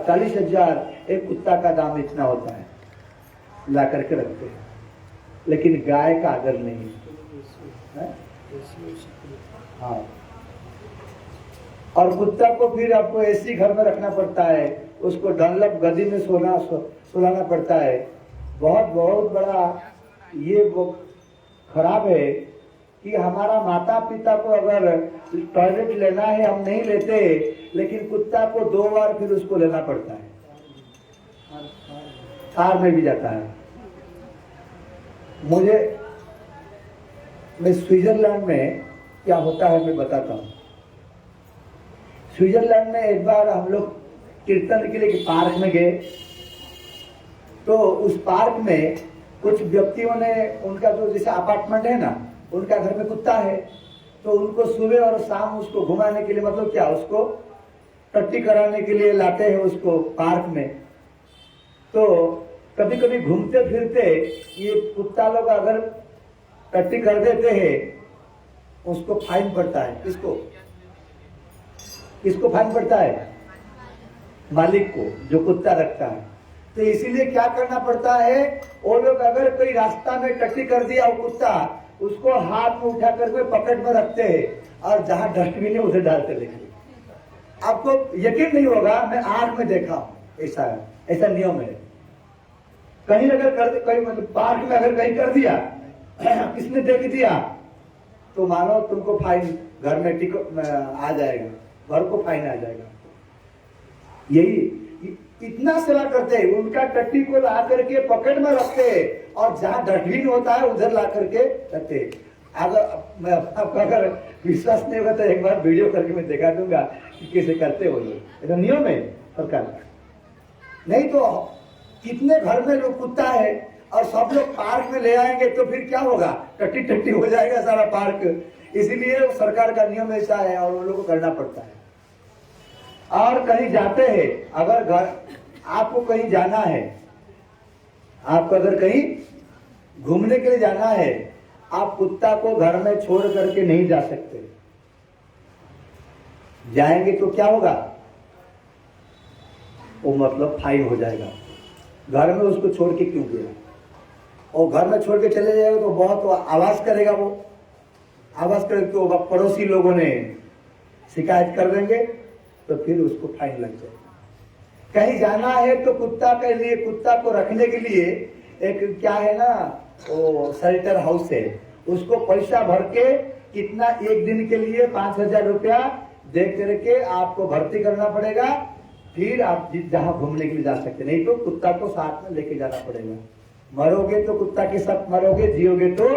40,000 एक कुत्ता का दाम इतना होता है, ला करके रखते हैं। लेकिन गाय का आदर नहीं है। हाँ, और कुत्ता को फिर आपको ऐसी घर में रखना पड़ता है, उसको डनलप गद्दी में सुलाना पड़ता है। बहुत बहुत बड़ा ये वो खराब है कि हमारा माता पिता को अगर टॉयलेट लेना है हम नहीं लेते, लेकिन कुत्ता को 2 बार फिर उसको लेना पड़ता है, कार में भी जाता है। मैं स्विट्जरलैंड में क्या होता है मैं बताता हूँ। स्विट्जरलैंड में एक बार हम लोग कीर्तन के लिए पार्क में गए, तो उस पार्क में कुछ व्यक्तियों ने, उनका जो जैसे अपार्टमेंट है ना, उनका घर में कुत्ता है, तो उनको सुबह और शाम उसको घुमाने के लिए, मतलब क्या, उसको टट्टी कराने के लिए लाते हैं उसको पार्क में। तो कभी कभी घूमते फिरते ये कुत्ता लोग अगर टट्टी कर देते हैं, उसको फाइन पड़ता है। किसको फाइन पड़ता है? मालिक को, जो कुत्ता रखता है। तो इसीलिए क्या करना पड़ता है, वो लोग अगर कोई रास्ता में टट्टी कर दिया वो कुत्ता, उसको हाथ में उठा करके पॉकेट में रखते हैं और जहां डस्टबिन है उधर डालते। देखिए, आपको यकीन नहीं होगा, मैं आंख में देखा हूं, ऐसा नियम है। कहीं अगर कहीं मतलब पार्क में अगर कहीं कर दिया, किसने देख दिया, तो मानो तुमको फाइन घर में आ जाएगा, घर को फाइन आ जाएगा। यही इतना सेवा करते हैं, उनका टट्टी को ला करके पॉकेट में रखते हैं और जहां डस्टबिन होता है उधर ला करके रखते हैं। अगर विश्वास नहीं होगा तो एक बार वीडियो करके मैं दिखा दूंगा कि कैसे करते हो लोग। ये नियम है सरकार। नहीं तो कितने घर में लोग कुत्ता है और सब लोग पार्क में ले आएंगे तो फिर क्या होगा, टट्टी हो जाएगा सारा पार्क। इसीलिए सरकार का नियम ऐसा है और उन लोगों को करना पड़ता है। और कहीं जाते हैं, अगर घर आपको कहीं जाना है, आपको अगर कहीं घूमने के लिए जाना है, आप कुत्ता को घर में छोड़ करके नहीं जा सकते। जाएंगे तो क्या होगा, वो मतलब फाइन हो जाएगा। घर में उसको छोड़ के क्यों गया, और घर में छोड़ के चले जाएगा तो बहुत आवाज करेगा, वो आवाज करके तो पड़ोसी लोगों ने शिकायत कर देंगे, तो फिर उसको फाइन लग जाएगा। कहीं जाना है तो कुत्ता के लिए, कुत्ता को रखने के लिए एक क्या है ना, वो शेल्टर हाउस है, उसको पैसा भर के कितना, एक दिन के लिए 5,000 रुपया दे करके आपको भर्ती करना पड़ेगा, फिर आप जहां घूमने के लिए जा सकते। नहीं तो कुत्ता को साथ में लेके जाना पड़ेगा। मरोगे तो कुत्ता के साथ मरोगे, जियोगे तो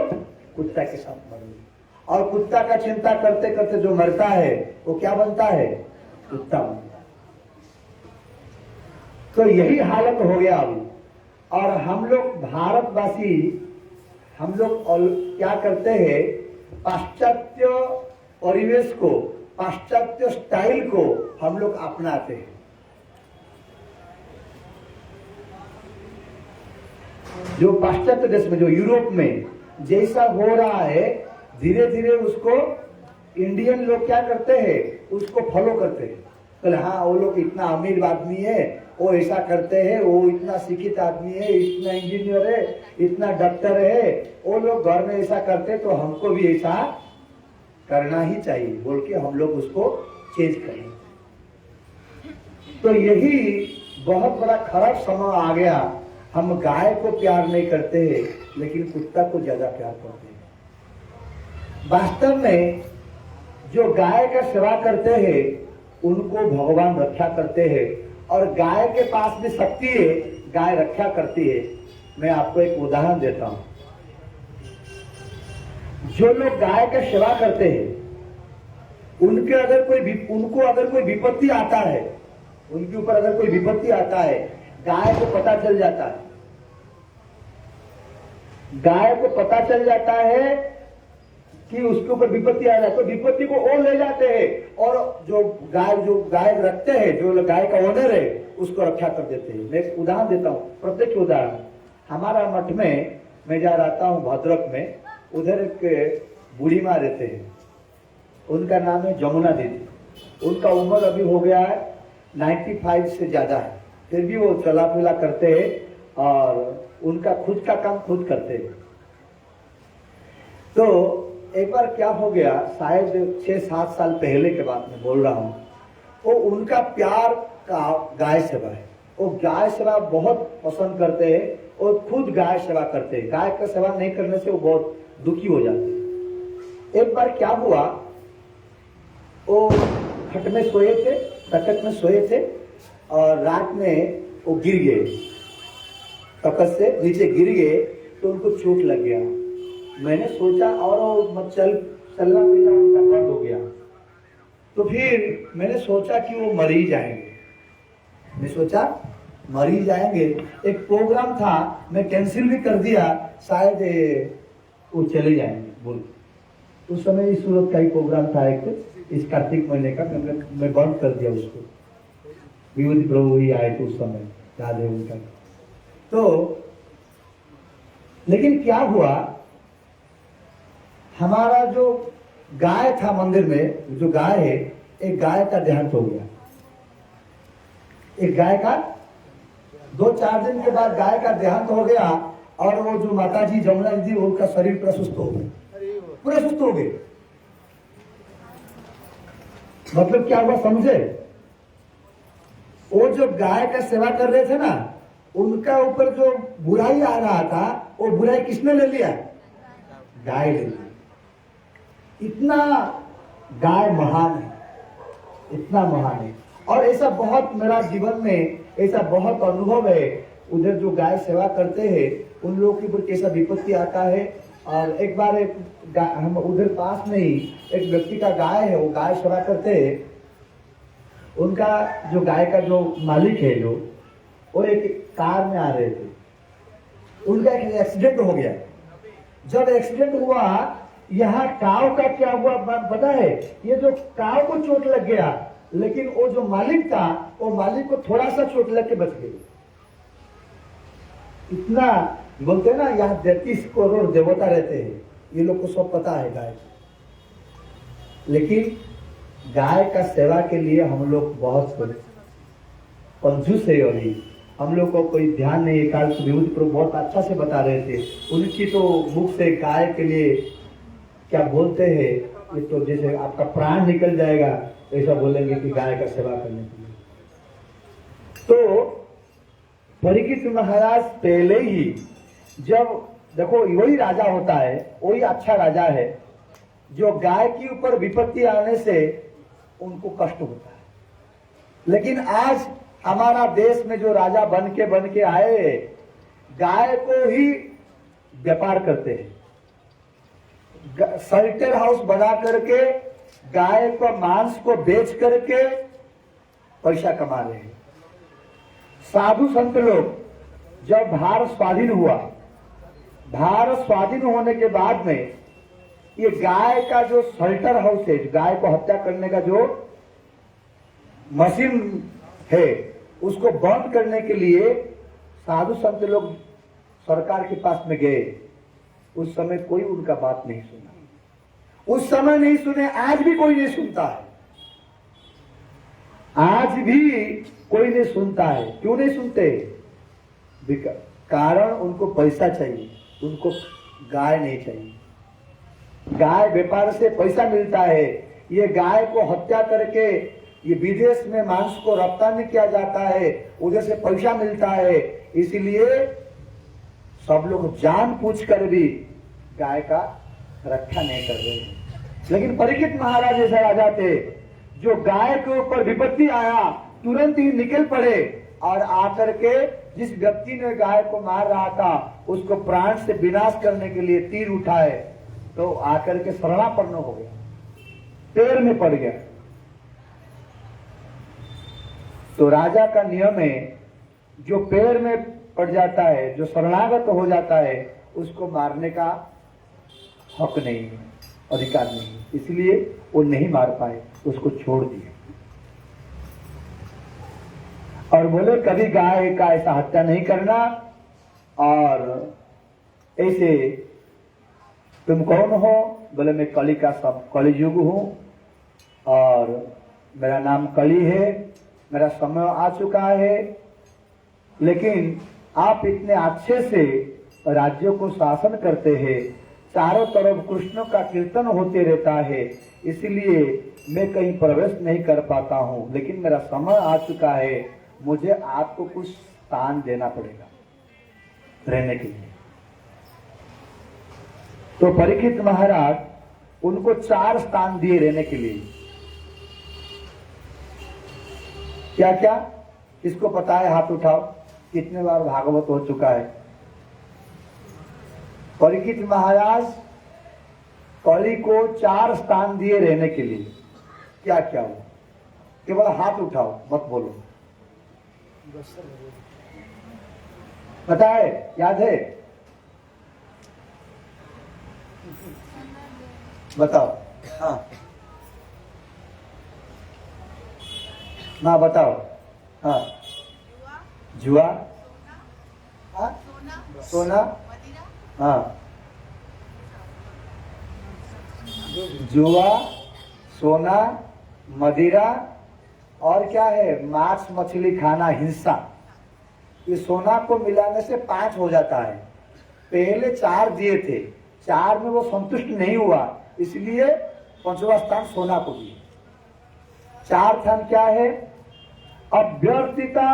कुत्ता के साथ मरोगे। और कुत्ता का चिंता करते करते जो मरता है वो क्या बनता है, कुत्ता बनता है। तो यही हालत हो गया अभी। और हम लोग भारतवासी, हम लोग क्या करते हैं, पाश्चात्य परिवेश को, पाश्चात्य स्टाइल को हम लोग अपनाते हैं। जो पाश्चात्य देश में, जो यूरोप में जैसा हो रहा है, धीरे धीरे उसको इंडियन लोग क्या करते हैं, उसको फॉलो करते हैं। तो हाँ, वो लोग इतना अमीर आदमी है, वो ऐसा करते हैं, वो इतना शिक्षित आदमी है, इतना इंजीनियर है, इतना डॉक्टर है, वो लोग घर में ऐसा करते, तो हमको भी ऐसा करना ही चाहिए बोल के हम लोग उसको चेंज करें। तो यही बहुत बड़ा खराब समय आ गया। हम गाय को प्यार नहीं करते हैं, लेकिन कुत्ता को ज्यादा प्यार करते हैं। वास्तव में जो गाय का सेवा करते हैं उनको भगवान रक्षा करते हैं, और गाय के पास भी शक्ति है, गाय रक्षा करती है। मैं आपको एक उदाहरण देता हूं। जो लोग गाय का सेवा करते हैं, उनको अगर कोई विपत्ति आता है, उनके ऊपर अगर कोई विपत्ति आता है, गाय को पता चल जाता है। गाय को पता चल जाता है कि उसके ऊपर विपत्ति आ जाए, तो विपत्ति को वो ले जाते हैं, और जो गाय रखते हैं, जो गाय का ओनर है, उसको रक्षा कर देते हैं। मैं एक उदाहरण देता हूँ, प्रत्यक्ष उदाहरण। हमारा मठ में मैं जहाँ रहता हूँ भद्रक में, उधर एक बूढ़ी माँ रहते हैं, उनका नाम है जमुना दीदी। उनका उम्र अभी हो गया है 95 से ज्यादा है, फिर भी वो चला फिला करते हैं और उनका खुद का काम खुद करते हैं। तो एक बार क्या हो गया, शायद 6-7 साल पहले के बात में बोल रहा हूं, वो उनका प्यार का गाय सेवा है। वो गाय सेवा बहुत पसंद करते हैं और खुद गाय सेवा करते हैं। गाय का सेवा नहीं करने से वो बहुत दुखी हो जाते हैं। एक बार क्या हुआ, वो खट में सोए थे, तखत में सोए थे और रात में वो गिर गए, तखत से नीचे गिर गए तो उनको चोट लग गया। मैंने सोचा और मत चलना फिरना उनका बंद हो गया। तो फिर मैंने सोचा कि वो मर ही जाएंगे। मैं सोचा मर ही जाएंगे। एक प्रोग्राम था, मैं कैंसिल भी कर दिया, शायद वो चले जाएंगे बोल। उस समय इस सूरत का ही प्रोग्राम था एक, इस कार्तिक महीने का, मैं बंद कर दिया उसको। विभूति प्रभु ही आए थे उस समय, याद है उनका। तो लेकिन क्या हुआ, हमारा जो गाय था मंदिर में, जो गाय है, एक गाय का देहांत हो गया। एक गाय का 2-4 दिन के बाद गाय का देहांत हो गया और वो जो माता जी जमुना जी, उनका शरीर पूरा सुस्त हो गया, पूरा सुस्त हो गए। मतलब क्या हुआ समझे, वो जो गाय का सेवा कर रहे थे ना, उनका ऊपर जो बुराई आ रहा था, वो बुराई किसने ले लिया? गाय ले लिया। इतना गाय महान है, इतना महान है। और ऐसा बहुत मेरा जीवन में ऐसा बहुत अनुभव है। उधर जो गाय सेवा करते हैं उन लोगों के ऊपर कैसा विपत्ति आता है। और एक बार हम उधर पास में ही एक व्यक्ति का गाय है, वो गाय सेवा करते हैं। उनका जो गाय का जो मालिक है, जो वो एक कार में आ रहे थे, उनका एक एक्सीडेंट हो गया। जब एक्सीडेंट हुआ, यहाँ काव का क्या हुआ पता है? ये जो काव को चोट लग गया, लेकिन वो जो मालिक था, वो मालिक को थोड़ा सा चोट लग के बच गए। इतना बोलते हैं ना, यहाँ 33 करोड़ देवता रहते हैं, ये लोग को सब पता है गाय। लेकिन गाय का सेवा के लिए हम लोग बहुत कंजूस है। और हम लोग को कोई ध्यान नहीं है। काल विभूति प्रभु बहुत अच्छा से बता रहे थे, उनकी तो मुख से गाय के लिए क्या बोलते हैं, ये तो जैसे आपका प्राण निकल जाएगा ऐसा बोलेंगे कि गाय का सेवा करने के लिए। तो परीक्षित महाराज पहले ही, जब देखो वही राजा होता है, वही अच्छा राजा है, जो गाय के ऊपर विपत्ति आने से उनको कष्ट होता है। लेकिन आज हमारा देश में जो राजा बन के आए, गाय को ही व्यापार करते हैं। शेल्टर हाउस बना करके गाय को मांस को बेच करके पैसा कमा रहे हैं। साधु संत लोग, जब भारत स्वाधीन हुआ, भारत स्वाधीन होने के बाद में ये गाय का जो शेल्टर हाउस है, गाय को हत्या करने का जो मशीन है, उसको बंद करने के लिए साधु संत लोग सरकार के पास में गए। उस समय कोई उनका बात नहीं सुना, उस समय नहीं सुने, आज भी कोई नहीं सुनता है। आज भी कोई नहीं सुनता है। क्यों नहीं सुनते? कारण उनको पैसा चाहिए, उनको गाय नहीं चाहिए। गाय व्यापार से पैसा मिलता है। ये गाय को हत्या करके ये विदेश में मांस को रफ्तानी किया जाता है, उधर से पैसा मिलता है। इसलिए सब लोग जान पूछ कर भी गाय का रक्षा नहीं कर रहे। लेकिन परीक्षित महाराज ऐसे राजा थे, जो गाय के ऊपर विपत्ति आया तुरंत ही निकल पड़े और आकर के जिस व्यक्ति ने गाय को मार रहा था उसको प्राण से विनाश करने के लिए तीर उठाए, तो आकर के शरणापन्न हो गया, पैर में पड़ गया। तो राजा का नियम है, जो पैर में पड़ जाता है, जो शरणागत हो जाता है, उसको मारने का हक नहीं है, अधिकार नहीं है। इसलिए वो नहीं मार पाए, उसको छोड़ दिए और बोले कभी गाय का ऐसा हत्या नहीं करना। और ऐसे तुम कौन हो? बोले मैं कली युग हूं और मेरा नाम कली है मेरा समय आ चुका है, लेकिन आप इतने अच्छे से राज्यों को शासन करते हैं, चारों तरफ कृष्ण का कीर्तन होते रहता है, इसलिए मैं कहीं प्रवेश नहीं कर पाता हूँ, लेकिन मेरा समय आ चुका है, मुझे आपको कुछ स्थान देना पड़ेगा रहने के लिए। तो परीक्षित महाराज उनको 4 स्थान दिए रहने के लिए। क्या क्या, किसको पता है? हाथ उठाओ। कितने बार भागवत हो चुका है? परीक्षित महाराज कली को 4 स्थान दिए रहने के लिए। क्या क्या हो? केवल हाथ उठाओ, मत बोलो। पता है? याद है? बताओ। हाँ ना, बताओ। हाँ, जुआ, हाँ, सोना, हाँ, जुआ, सोना, मदिरा, और क्या है? मांस मछली खाना, हिंसा। ये सोना को मिलाने से 5 हो जाता है। पहले 4 दिए थे, 4 में वो संतुष्ट नहीं हुआ, इसलिए 5वां स्थान सोना को दिए। 4 स्थान क्या है? अभ्यर्थिता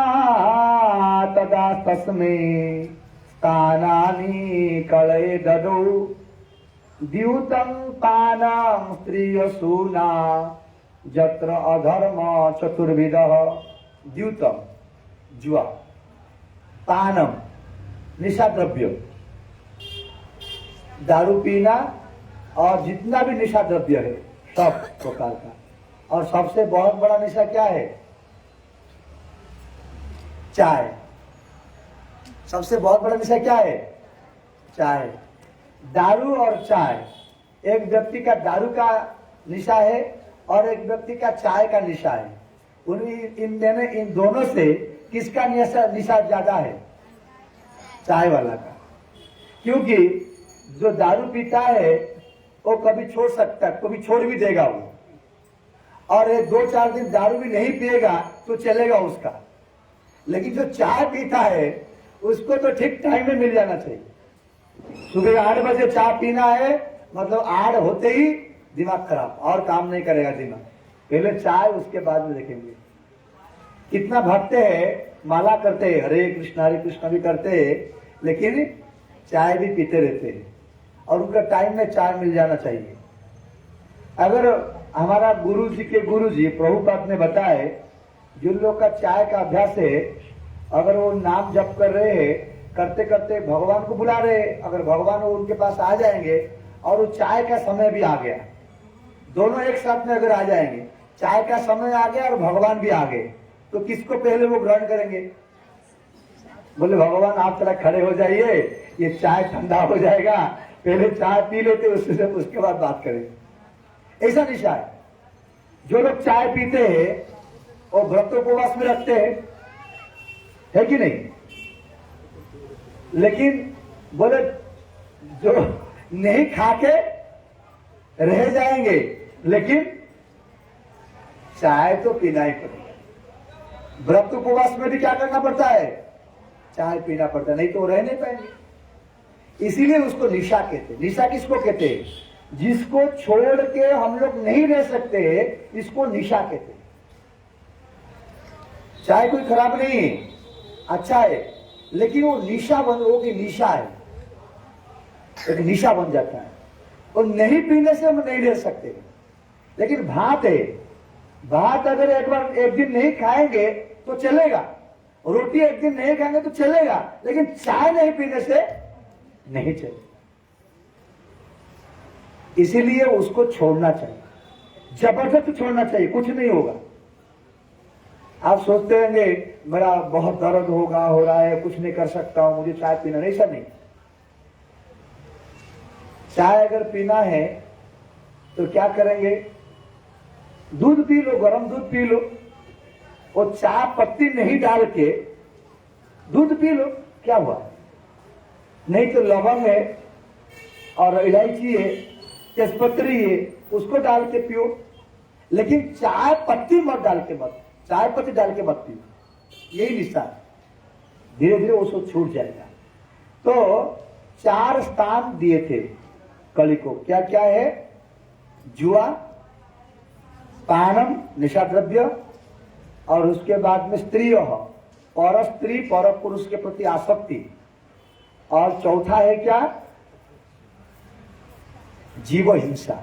तदा तस्मै स्थानानि कलये ददौ द्यूतं पानं स्त्रियसूना जत्र अधर्म चतुर्विधः। द्यूतम जुआ, पानम निशा द्रव्य, दारू पीना, और जितना भी निशा द्रव्य है सब प्रकार का। और सबसे बहुत बड़ा निशा क्या है? चाय। सबसे बहुत बड़ा निशा क्या है? चाय। दारू और चाय, एक व्यक्ति का दारू का निशा है और एक व्यक्ति का चाय का निशा है। इन दोनों से किसका निशा ज्यादा है? चाय वाला का। क्योंकि जो दारू पीता है वो कभी छोड़ सकता है, कभी छोड़ भी देगा वो, और 2-4 दिन दारू भी नहीं पिएगा तो चलेगा उसका। लेकिन जो चाय पीता है उसको तो ठीक टाइम में मिल जाना चाहिए। सुबह 8 बजे चाय पीना है, मतलब 8 होते ही दिमाग खराब, और काम नहीं करेगा दिमाग। पहले चाय, उसके बाद में देखेंगे। कितना भक्त है, माला करते हैं, हरे कृष्णा भी करते हैं, लेकिन चाय भी पीते रहते हैं, और उनका टाइम में चाय मिल जाना चाहिए। अगर हमारा गुरु जी प्रभुपाद ने बताए, जिन लोग का चाय का अभ्यास है, अगर वो नाम जप कर रहे हैं, करते करते भगवान को बुला रहे, अगर भगवान वो उनके पास आ जाएंगे और वो चाय का समय भी आ गया, दोनों एक साथ में अगर आ जाएंगे, चाय का समय आ गया और भगवान भी आ गए, तो किसको पहले वो ग्रहण करेंगे? बोले भगवान आप थोड़ा खड़े हो जाइए, ये चाय ठंडा हो जाएगा, पहले चाय पी लेते, उसके बाद बात करेंगे। ऐसा निशा है। जो लोग चाय पीते हैं वो व्रत उपवास में रखते हैं, है कि नहीं? लेकिन बोले जो नहीं खा के रह जाएंगे, लेकिन चाय तो पीना ही पड़ेगा। व्रत उपवास में भी क्या करना पड़ता है? चाय पीना पड़ता है, नहीं तो रह नहीं पाएंगे। इसीलिए उसको निशा कहते हैं। निशा किसको कहते हैं? जिसको छोड़ के हम लोग नहीं रह सकते, इसको निशा कहते हैं। चाय कोई खराब नहीं है, अच्छा है, लेकिन वो निशा होगी, निशा है, एक निशा बन जाता है, और नहीं पीने से हम नहीं रह सकते। लेकिन भात है, भात अगर एक दिन नहीं खाएंगे तो चलेगा, रोटी एक दिन नहीं खाएंगे तो चलेगा, लेकिन चाय नहीं पीने से नहीं चलेगा। इसीलिए उसको छोड़ना चाहिए, जबरदस्ती छोड़ना चाहिए, कुछ नहीं होगा। आप सोचते होंगे मेरा बहुत दर्द हो रहा है, कुछ नहीं कर सकता हूं, मुझे चाय पीना नहीं। ऐसा नहीं। चाय अगर पीना है तो क्या करेंगे? दूध पी लो, गरम दूध पी लो, और चाय पत्ती नहीं डाल के दूध पी लो, क्या हुआ? नहीं तो लवंग है और इलायची है, तेजपत्री है, उसको डाल के पियो, लेकिन चाय पत्ती मत डाल के मत। चाय पत्ती डाल के मत पियो, यही निशा। धीरे धीरे वो सब छूट जाएगा। तो 4 स्थान दिए थे कली को, क्या क्या है? जुआ, पानम निशा द्रव्य, और उसके बाद में स्त्री, पर स्त्री पर पुरुष के प्रति आसक्ति, और चौथा है क्या? जीव हिंसा,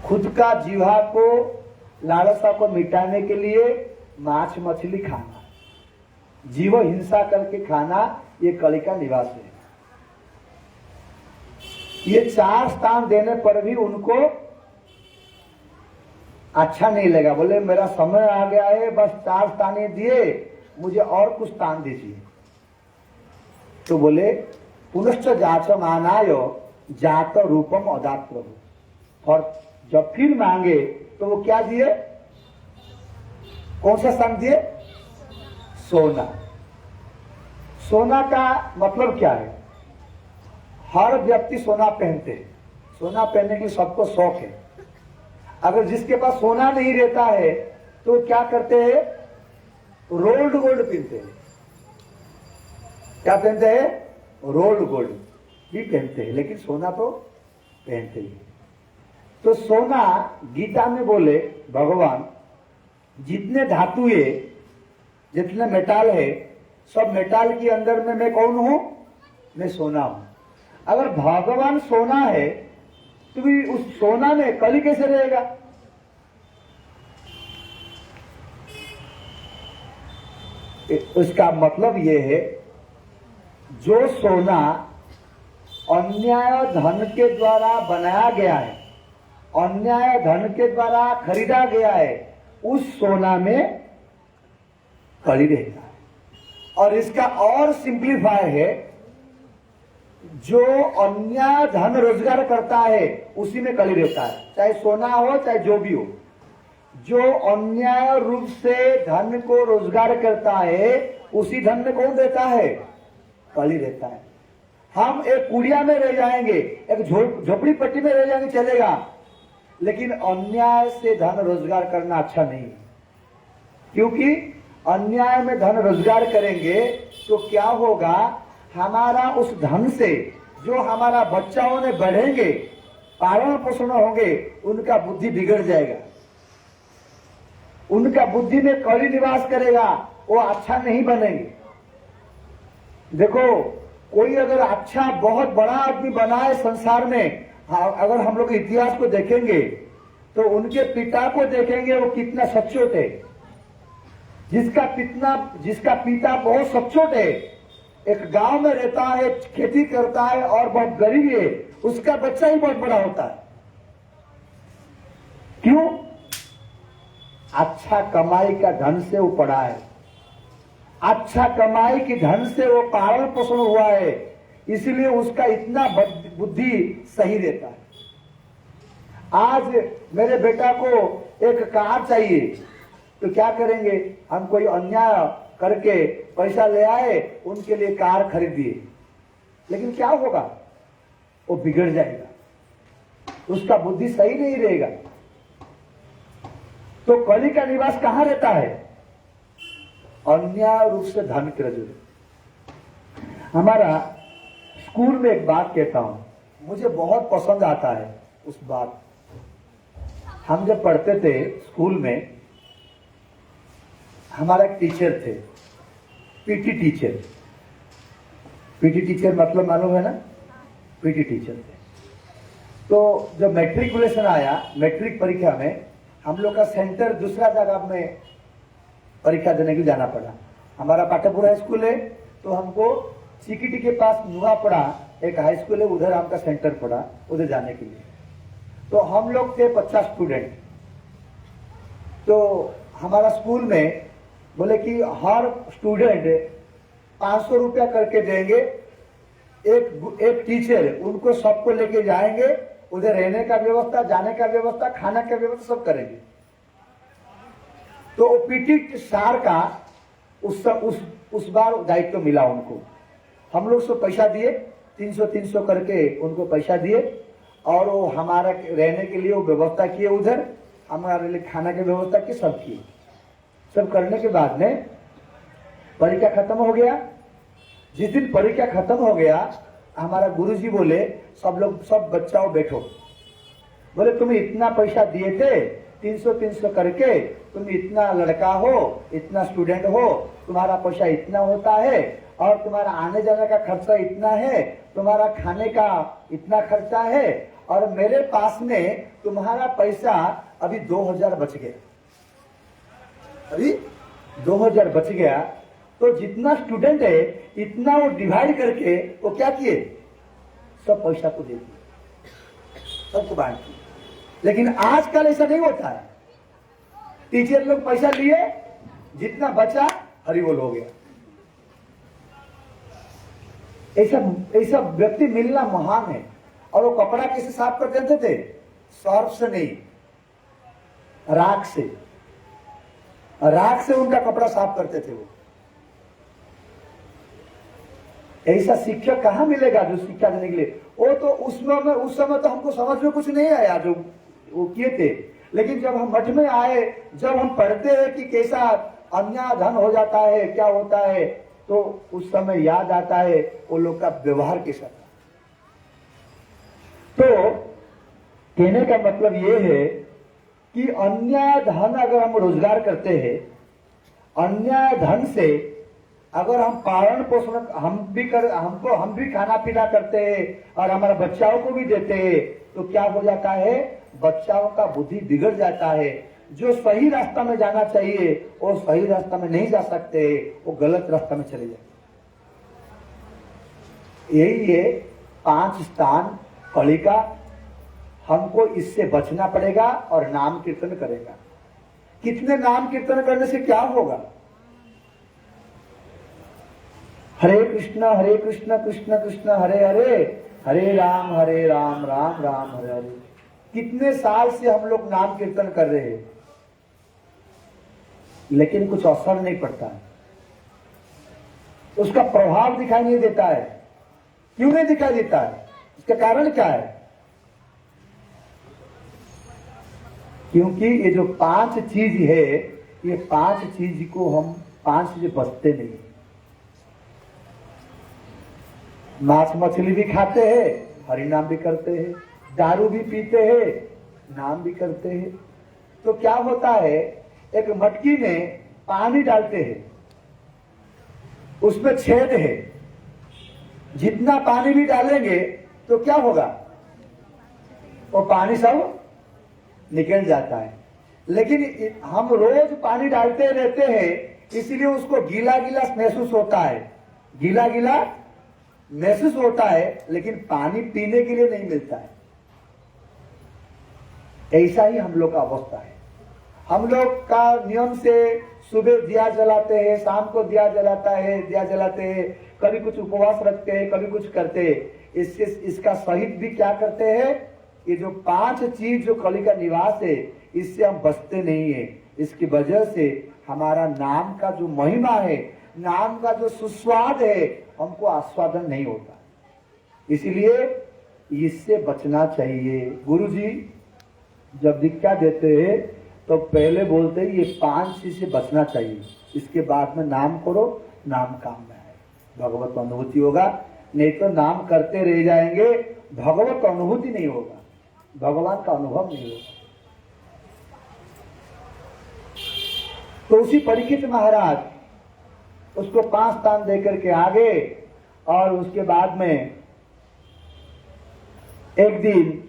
खुद का जीवा को, लालसा को मिटाने के लिए मांस मछली खाना, जीव हिंसा करके खाना, ये कली का निवास है। ये 4 स्थान देने पर भी उनको अच्छा नहीं लगा। बोले मेरा समय आ गया है, बस 4 स्थान ही दिए, मुझे और कुछ स्थान दीजिए। तो बोले पुनश्च जाचमानाय जात रूपम अदात प्रभु। और जब फिर मांगे तो वो क्या दिए? कौन सा स्थान दिए? सोना। सोना का मतलब क्या है? हर व्यक्ति सोना पहनते हैं, सोना पहनने के लिए सबको शौक है। अगर जिसके पास सोना नहीं रहता है तो क्या करते हैं? रोल्ड गोल्ड पहनते हैं। क्या पहनते हैं? रोल्ड गोल्ड भी पहनते हैं, लेकिन सोना तो पहनते ही। तो सोना, गीता में बोले भगवान, जितने धातु है, जितने मेटाल है, सब मेटाल के अंदर में मैं कौन हूं? मैं सोना हूं। अगर भगवान सोना है तो भी उस सोना में कली कैसे रहेगा? उसका मतलब यह है, जो सोना अन्याय धन के द्वारा बनाया गया है, अन्याय धन के द्वारा खरीदा गया है, उस सोना में कली रहता है। और इसका और सिंप्लीफाई है, जो अन्याय धन रोजगार करता है उसी में कली रहता है, चाहे सोना हो चाहे जो भी हो। जो अन्याय रूप से धन को रोजगार करता है उसी धन में कौन रहता है? कली रहता है। हम एक कुड़िया में रह जाएंगे, एक झोपड़ी पट्टी में रह जाएंगे, चलेगा, लेकिन अन्याय से धन रोजगार करना अच्छा नहीं है। क्योंकि अन्याय में धन रोजगार करेंगे तो क्या होगा? हमारा उस धन से जो हमारा बच्चाओं ने बढ़ेंगे, पालन पोषण होंगे, उनका बुद्धि बिगड़ जाएगा, उनका बुद्धि में कली निवास करेगा, वो अच्छा नहीं बनेंगे। देखो, कोई अगर अच्छा बहुत बड़ा आदमी बना है संसार में, अगर हम लोग इतिहास को देखेंगे तो उनके पिता को देखेंगे, वो कितना सच्चोट है। जिसका पिता बहुत सच्चोट है, एक गांव में रहता है, खेती करता है और बहुत गरीब है, उसका बच्चा ही बहुत बड़ा होता है। क्यों? अच्छा कमाई का धन से वो पड़ा है, अच्छा कमाई की धन से वो पालन पोषण हुआ है, इसलिए उसका इतना बुद्धि सही रहता है। आज मेरे बेटा को एक कार चाहिए तो क्या करेंगे? हम कोई अन्याय करके पैसा ले आए, उनके लिए कार खरीद दिए, लेकिन क्या होगा? वो बिगड़ जाएगा, उसका बुद्धि सही नहीं रहेगा। तो कली का निवास कहां रहता है? अन्याय रूप से धन के रजू। हमारा स्कूल में एक बात कहता हूं, मुझे बहुत पसंद आता है उस बात। हम जब पढ़ते थे स्कूल में, हमारा एक टीचर थे, पीटी टीचर। पीटी टीचर मतलब मालूम है ना? पीटी टीचर थे। तो जब मैट्रिकुलेशन आया, मैट्रिक परीक्षा में हम लोग का सेंटर दूसरा जगह में परीक्षा देने के लिए जाना पड़ा। हमारा पाटपुर हाई स्कूल है, तो हमको सीकीटी के पास नुआपड़ा एक हाई स्कूल है, उधर हमका सेंटर पड़ा, उधर जाने के लिए। तो हम लोग थे 50 स्टूडेंट। तो हमारा स्कूल में बोले कि हर स्टूडेंट 500 रुपया करके देंगे, एक टीचर उनको सबको लेके जाएंगे, उधर रहने का व्यवस्था, जाने का व्यवस्था, खाने का व्यवस्था सब करेंगे। तो पीटी सार का उस बार दायित्व मिला उनको। हम लोग सब पैसा दिए, 300 करके उनको पैसा दिए, और वो हमारा रहने के लिए वो व्यवस्था किए उधर, हमारे लिए खाना की व्यवस्था की, सब की। सब करने के बाद में परीक्षा खत्म हो गया। जिस दिन परीक्षा खत्म हो गया, हमारा गुरुजी बोले सब लोग, सब बच्चाओं बैठो। बोले तुम इतना पैसा दिए थे, 300 करके, तुम इतना लड़का हो, इतना स्टूडेंट हो, तुम्हारा पैसा इतना होता है, और तुम्हारा आने जाने का खर्चा इतना है, तुम्हारा खाने का इतना खर्चा है, और मेरे पास में तुम्हारा पैसा अभी 2000 बच गया, अभी 2000 बच गया। तो जितना स्टूडेंट है इतना वो डिवाइड करके वो क्या किए, सब पैसा को दे दिए, सबको बांट दिए। लेकिन आजकल ऐसा नहीं होता है। टीचर लोग पैसा लिए, जितना बचा हरिबोल हो गया। ऐसा व्यक्ति मिलना महान है। और वो कपड़ा कैसे साफ करते थे? सर्फ से नहीं, राख से। राख से उनका कपड़ा साफ करते थे वो। ऐसा शिक्षक कहां मिलेगा जो शिक्षा देने के लिए? वो तो उस समय तो हमको समझ में कुछ नहीं आया जो वो किए थे। लेकिन जब हम मठ में आए, जब हम पढ़ते हैं कि कैसा अन्याय धन हो जाता है, क्या होता है, तो उस समय याद आता है वो लोग का व्यवहार कैसा था। तो कहने का मतलब ये है कि अन्याय धन अगर हम रोजगार करते हैं, अन्याय धन से अगर हम पालन पोषण हम भी खाना पीना करते हैं और हमारे बच्चाओं को भी देते हैं, तो क्या हो जाता है, बच्चाओं का बुद्धि बिगड़ जाता है। जो सही रास्ता में जाना चाहिए वो सही रास्ता में नहीं जा सकते, वो गलत रास्ता में चले जाते। यही है 5 स्थान कली का। हमको इससे बचना पड़ेगा और नाम कीर्तन करेगा। कितने नाम कीर्तन करने से क्या होगा? हरे कृष्ण कृष्ण कृष्ण हरे हरे, हरे राम राम राम हरे हरे। कितने साल से हम लोग नाम कीर्तन कर रहे हैं, लेकिन कुछ असर नहीं पड़ता है, उसका प्रभाव दिखाई नहीं देता है। क्यों नहीं दिखाई देता है? इसका कारण क्या है? क्योंकि ये जो 5 चीज है, ये 5 चीज को हम 5 चीज बचते नहीं। मांस मछली भी खाते हैं, हरि नाम भी करते हैं, दारू भी पीते हैं, नाम भी करते हैं। तो क्या होता है, एक मटकी में पानी डालते हैं, उसमें छेद है, जितना पानी भी डालेंगे तो क्या होगा, वो पानी सब निकल जाता है। लेकिन हम रोज पानी डालते रहते हैं, इसलिए उसको गीला गीला महसूस होता है, गीला गीला महसूस होता है, लेकिन पानी पीने के लिए नहीं मिलता है। ऐसा ही हम लोग का अवस्था है। हम लोग का नियम से सुबह दिया जलाते हैं, शाम को दिया जलाते हैं, कभी कुछ उपवास रखते हैं, कभी कुछ करते हैं। इससे इसका सहित भी क्या करते हैं, ये जो 5 चीज जो कली का निवास है, इससे हम बचते नहीं है। इसकी वजह से हमारा नाम का जो महिमा है, नाम का जो सुस्वाद है, हमको आस्वादन नहीं होता। इसीलिए इससे बचना चाहिए। गुरुजी जब दीक्षा देते हैं तो पहले बोलते हैं ये 5 चीज से बचना चाहिए, इसके बाद में नाम करो, नाम काम में आए, भगवत अनुभूति होगा। नहीं तो नाम करते रह जाएंगे, भगवत अनुभूति नहीं होगा, भगवान का अनुभव नहीं होगा। तो उसी परीक्षित महाराज उसको 5 स्थान देकर के आगे, और उसके बाद में एक दिन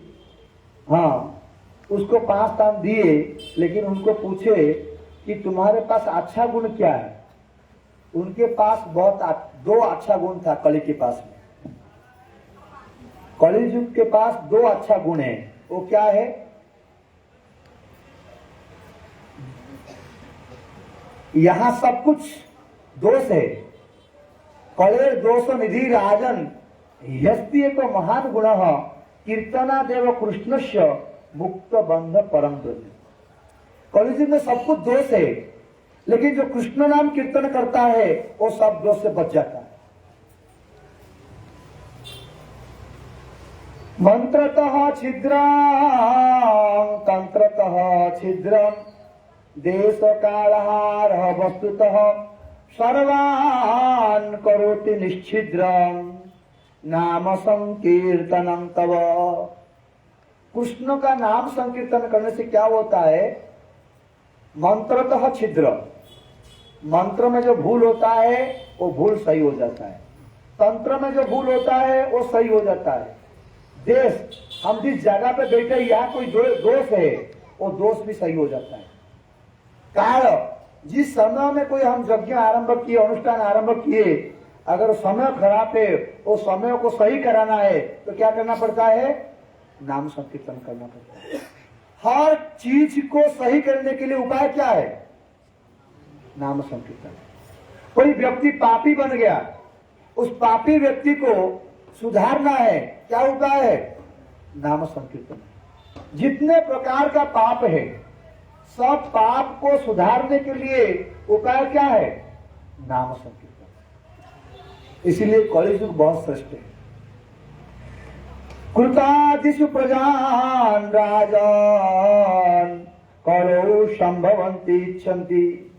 उसको 5 स्थान दिए, लेकिन उनको पूछे कि तुम्हारे पास अच्छा गुण क्या है? उनके पास बहुत 2 अच्छा गुण था। कली के पास में, कली युग के पास 2 अच्छा गुण है। वो क्या है? यहां सब कुछ दोष है। कलेर दोष निधि राजन यस्ति एक महान गुण कीर्तना देव कृष्णस्य मुक्त बंध परम ब्रह्म। कलियुग में सब कुछ दोष है, लेकिन जो कृष्ण नाम कीर्तन करता है वो सब दोष से बच जाता है। मंत्रतः छिद्रं तंत्रतः छिद्रं देश कालहार वस्तुतः सर्वान् करोति निश्छिद्रं नाम संकीर्तनं तव। कृष्ण का नाम संकीर्तन करने से क्या होता है? मंत्रतः छिद्र, मंत्र में जो भूल होता है वो भूल सही हो जाता है, तंत्र में जो भूल होता है वो सही हो जाता है। देश, हम जिस जगह पे बैठे यहाँ कोई दोष है वो दोष भी सही हो जाता है। काल, जिस समय में कोई हम यज्ञ आरंभ किए, अनुष्ठान आरंभ किए, अगर समय खराब है वो समय को सही कराना है तो क्या करना पड़ता है? नाम संकीर्तन करना पड़ता है। हर चीज को सही करने के लिए उपाय क्या है? नाम संकीर्तन। कोई व्यक्ति पापी बन गया, उस पापी व्यक्ति को सुधारना है, क्या उपाय है? नाम संकीर्तन। जितने प्रकार का पाप है सब पाप को सुधारने के लिए उपाय क्या है? नाम संकीर्तन। इसीलिए कलियुग बहुत श्रेष्ठ है। कृतादिषु प्रजान राजान करो संभवंती इच्छन्ति।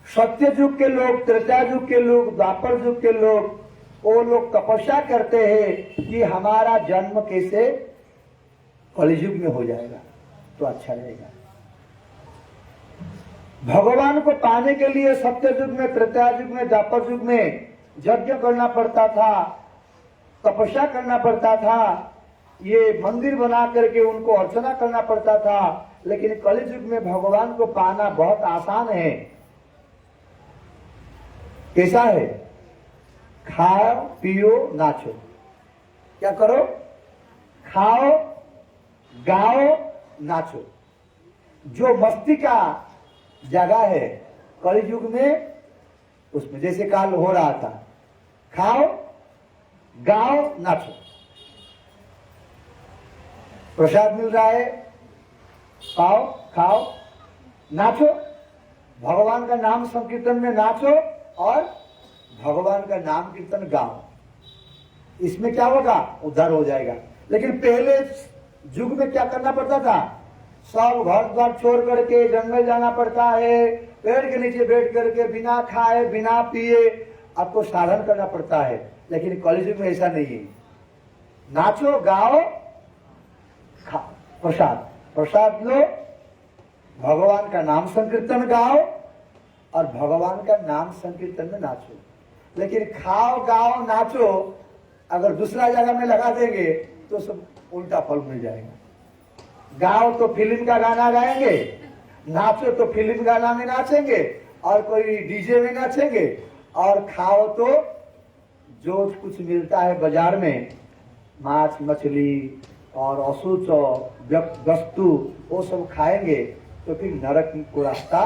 सत्य युग के लोग, त्रेता युग के लोग, द्वापर युग के लोग, वो लोग तपस्या करते हैं कि हमारा जन्म कैसे कलियुग में हो जाएगा तो अच्छा रहेगा। भगवान को पाने के लिए सत्य युग में, त्रेता युग में, द्वापर युग में यज्ञ करना पड़ता था, तपस्या करना पड़ता था, ये मंदिर बना करके उनको अर्चना करना पड़ता था। लेकिन कलियुग में भगवान को पाना बहुत आसान है। कैसा है? खाओ पियो नाचो। क्या करो? खाओ गाओ नाचो। जो मस्ती का जगह है कलियुग में, उसमें जैसे काल हो रहा था, खाओ गाओ नाचो। प्रसाद मिल रहा है, पाओ खाओ नाचो, भगवान का नाम संकीर्तन में नाचो और भगवान का नाम कीर्तन गाओ। इसमें क्या होगा? उद्धार हो जाएगा। लेकिन पहले युग में क्या करना पड़ता था? सब घर द्वार छोड़ करके जंगल जाना पड़ता है, पेड़ के नीचे बैठ करके बिना खाए बिना पिए आपको साधन करना पड़ता है। लेकिन कलियुग में ऐसा नहीं है। नाचो गाओ प्रसाद, प्रसाद लो, भगवान का नाम संकीर्तन गाओ और भगवान का नाम संकीर्तन में नाचो। लेकिन खाओ गाओ नाचो अगर दूसरा जगह में लगा देंगे तो सब उल्टा फल मिल जाएगा। गाओ तो फिल्म का गाना गाएंगे, नाचो तो फिल्म गाना में नाचेंगे और कोई डीजे में नाचेंगे, और खाओ तो जो कुछ मिलता है बाजार में, मांस मछली और अशुच वस्तु, वो सब खाएंगे तो फिर नरक को रास्ता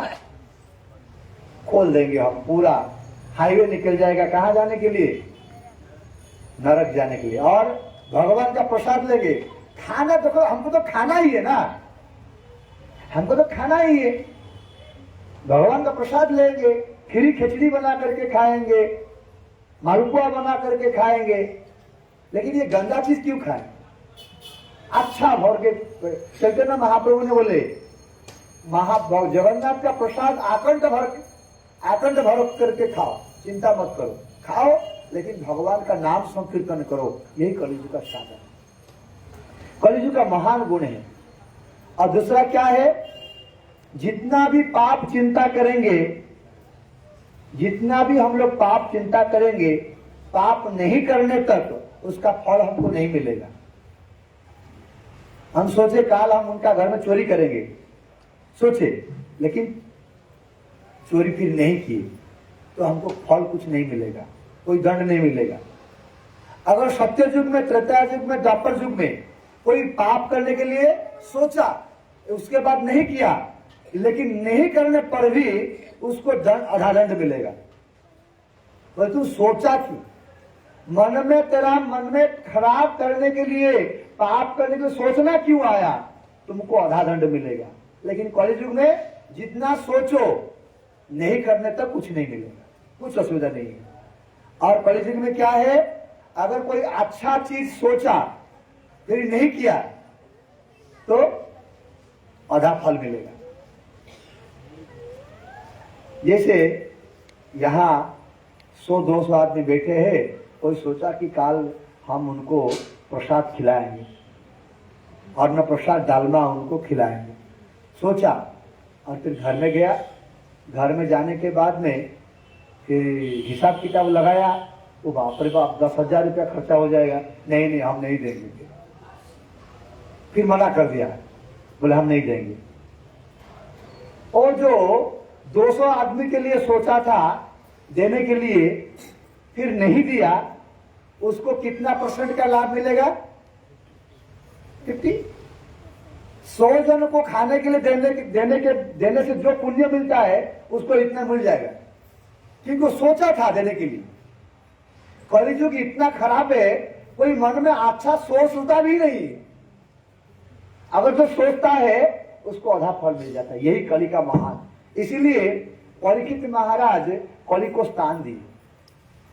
खोल देंगे हम। पूरा हाईवे निकल जाएगा कहाँ जाने के लिए? नरक जाने के लिए। और भगवान का प्रसाद लेंगे, खाना तो हमको तो खाना ही है ना, हमको तो खाना ही है। भगवान का प्रसाद लेंगे, खीरी खिचड़ी बना करके खाएंगे, मालपुआ बना करके खाएंगे, लेकिन ये गंदा चीज क्यों खाएं? अच्छा भर के चैतन्य महाप्रभु ने बोले जगन्नाथ का प्रसाद आकंठ भर करके खाओ, चिंता मत करो, खाओ लेकिन भगवान का नाम संकीर्तन करो। यही कलियुग का साधन है, कलियुग का महान गुण है। और दूसरा क्या है? जितना भी पाप चिंता करेंगे, जितना भी हम लोग पाप चिंता करेंगे, पाप नहीं करने तक उसका फल हमको नहीं मिलेगा। हम सोचे काल हम उनका घर में चोरी करेंगे, सोचे, लेकिन चोरी फिर नहीं की तो हमको फल कुछ नहीं मिलेगा, कोई दंड नहीं मिलेगा। अगर सत्य युग में, त्रेता युग में, द्वापर युग में कोई पाप करने के लिए सोचा, उसके बाद नहीं किया, लेकिन नहीं करने पर भी उसको आधा दंड मिलेगा। तो तू सोचा क्यों? मन में तेरा मन में खराब करने के लिए, पाप करने के लिए सोचना क्यों आया? तुमको आधा दंड मिलेगा। लेकिन कलियुग में जितना सोचो, नहीं करने तक कुछ नहीं मिलेगा, कुछ असुविधा नहीं है। और कलियुग में क्या है? अगर कोई अच्छा चीज सोचा फिर नहीं किया तो आधा फल मिलेगा। जैसे यहाँ 100-200 आदमी बैठे हैं, कोई सोचा कि कल हम उनको प्रसाद खिलाएंगे और न प्रसाद डालना उनको खिलाएंगे, सोचा और फिर घर में गया। घर में जाने के बाद में फिर हिसाब किताब लगाया, वो बाप रे बाप 10,000 रुपया खर्चा हो जाएगा, नहीं नहीं हम नहीं देंगे। फिर मना कर दिया, बोले हम नहीं देंगे। और जो 200 आदमी के लिए सोचा था देने के लिए, फिर नहीं दिया, उसको कितना % का लाभ मिलेगा? 50। 100 जन को खाने के लिए देने से जो पुण्य मिलता है उसको इतना मिल जाएगा, क्योंकि वो सोचा था देने के लिए। कलियुग इतना खराब है, कोई मन में अच्छा सोचता भी नहीं। अगर जो सोचता है उसको आधा फल मिल जाता है। यही कली का महान। इसीलिए परीक्षित महाराज कली को स्थान दिए।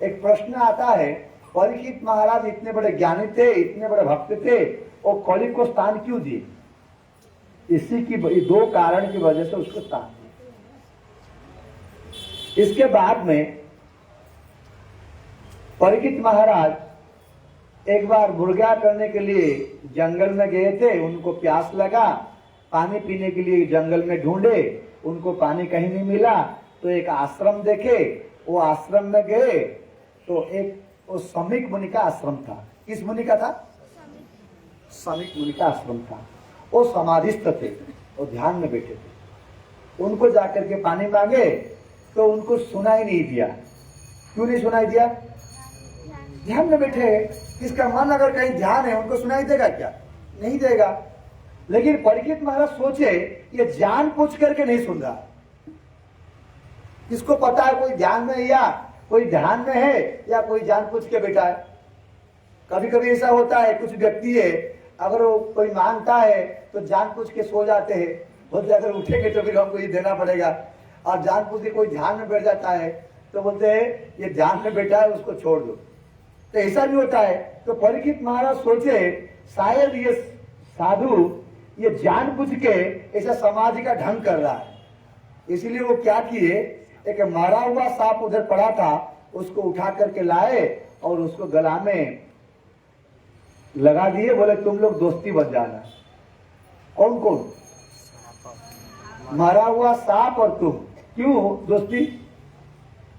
एक प्रश्न आता है, परीक्षित महाराज इतने बड़े ज्ञानी थे, इतने बड़े भक्त थे, और कली को स्थान क्यों दिए? इसी की 2 कारण की वजह से उसको स्थान दिया। इसके बाद में परीक्षित महाराज एक बार मुर्गा करने के लिए जंगल में गए थे। उनको प्यास लगा, पानी पीने के लिए जंगल में ढूंढे, उनको पानी कहीं नहीं मिला, तो एक आश्रम देखे, वो आश्रम में गए तो एक वो समीक मुनि का आश्रम था। किस मुनि का था? समीक मुनि का आश्रम था। वो समाधिस्थ थे, वो ध्यान में बैठे थे। उनको जाकर के पानी मांगे तो उनको सुनाई नहीं दिया। क्यों नहीं सुनाई दिया? ध्यान में बैठे हैं। इसका मन अगर कहीं ध्यान है, उनको सुनाई देगा क्या? नहीं देगा। लेकिन परीक्षित महाराज सोचे ये जान पूछ करके नहीं सुन रहा। किसको पता है कोई ध्यान में या कोई ध्यान में है या कोई जान पूछ के बैठा है? कभी कभी ऐसा होता है, कुछ व्यक्ति है, अगर वो कोई मांगता है तो जान पूछ के सो जाते हैं, बोलते अगर उठेंगे तो फिर हमको ये देना पड़ेगा। और जान पूछ के कोई ध्यान में बैठ जाता है तो बोलते हैं ये ध्यान में बैठा है, उसको छोड़ दो। तो ऐसा भी होता है। तो परीक्षित महाराज सोचे शायद ये साधु ये जान बुझ के ऐसा समाज का ढंग कर रहा है। इसीलिए वो क्या किए, एक मरा हुआ सांप उधर पड़ा था, उसको उठा करके लाए और उसको गला में लगा दिए। बोले तुम लोग दोस्ती बन जाना। कौन कौन? मरा हुआ सांप और तुम। क्यों दोस्ती?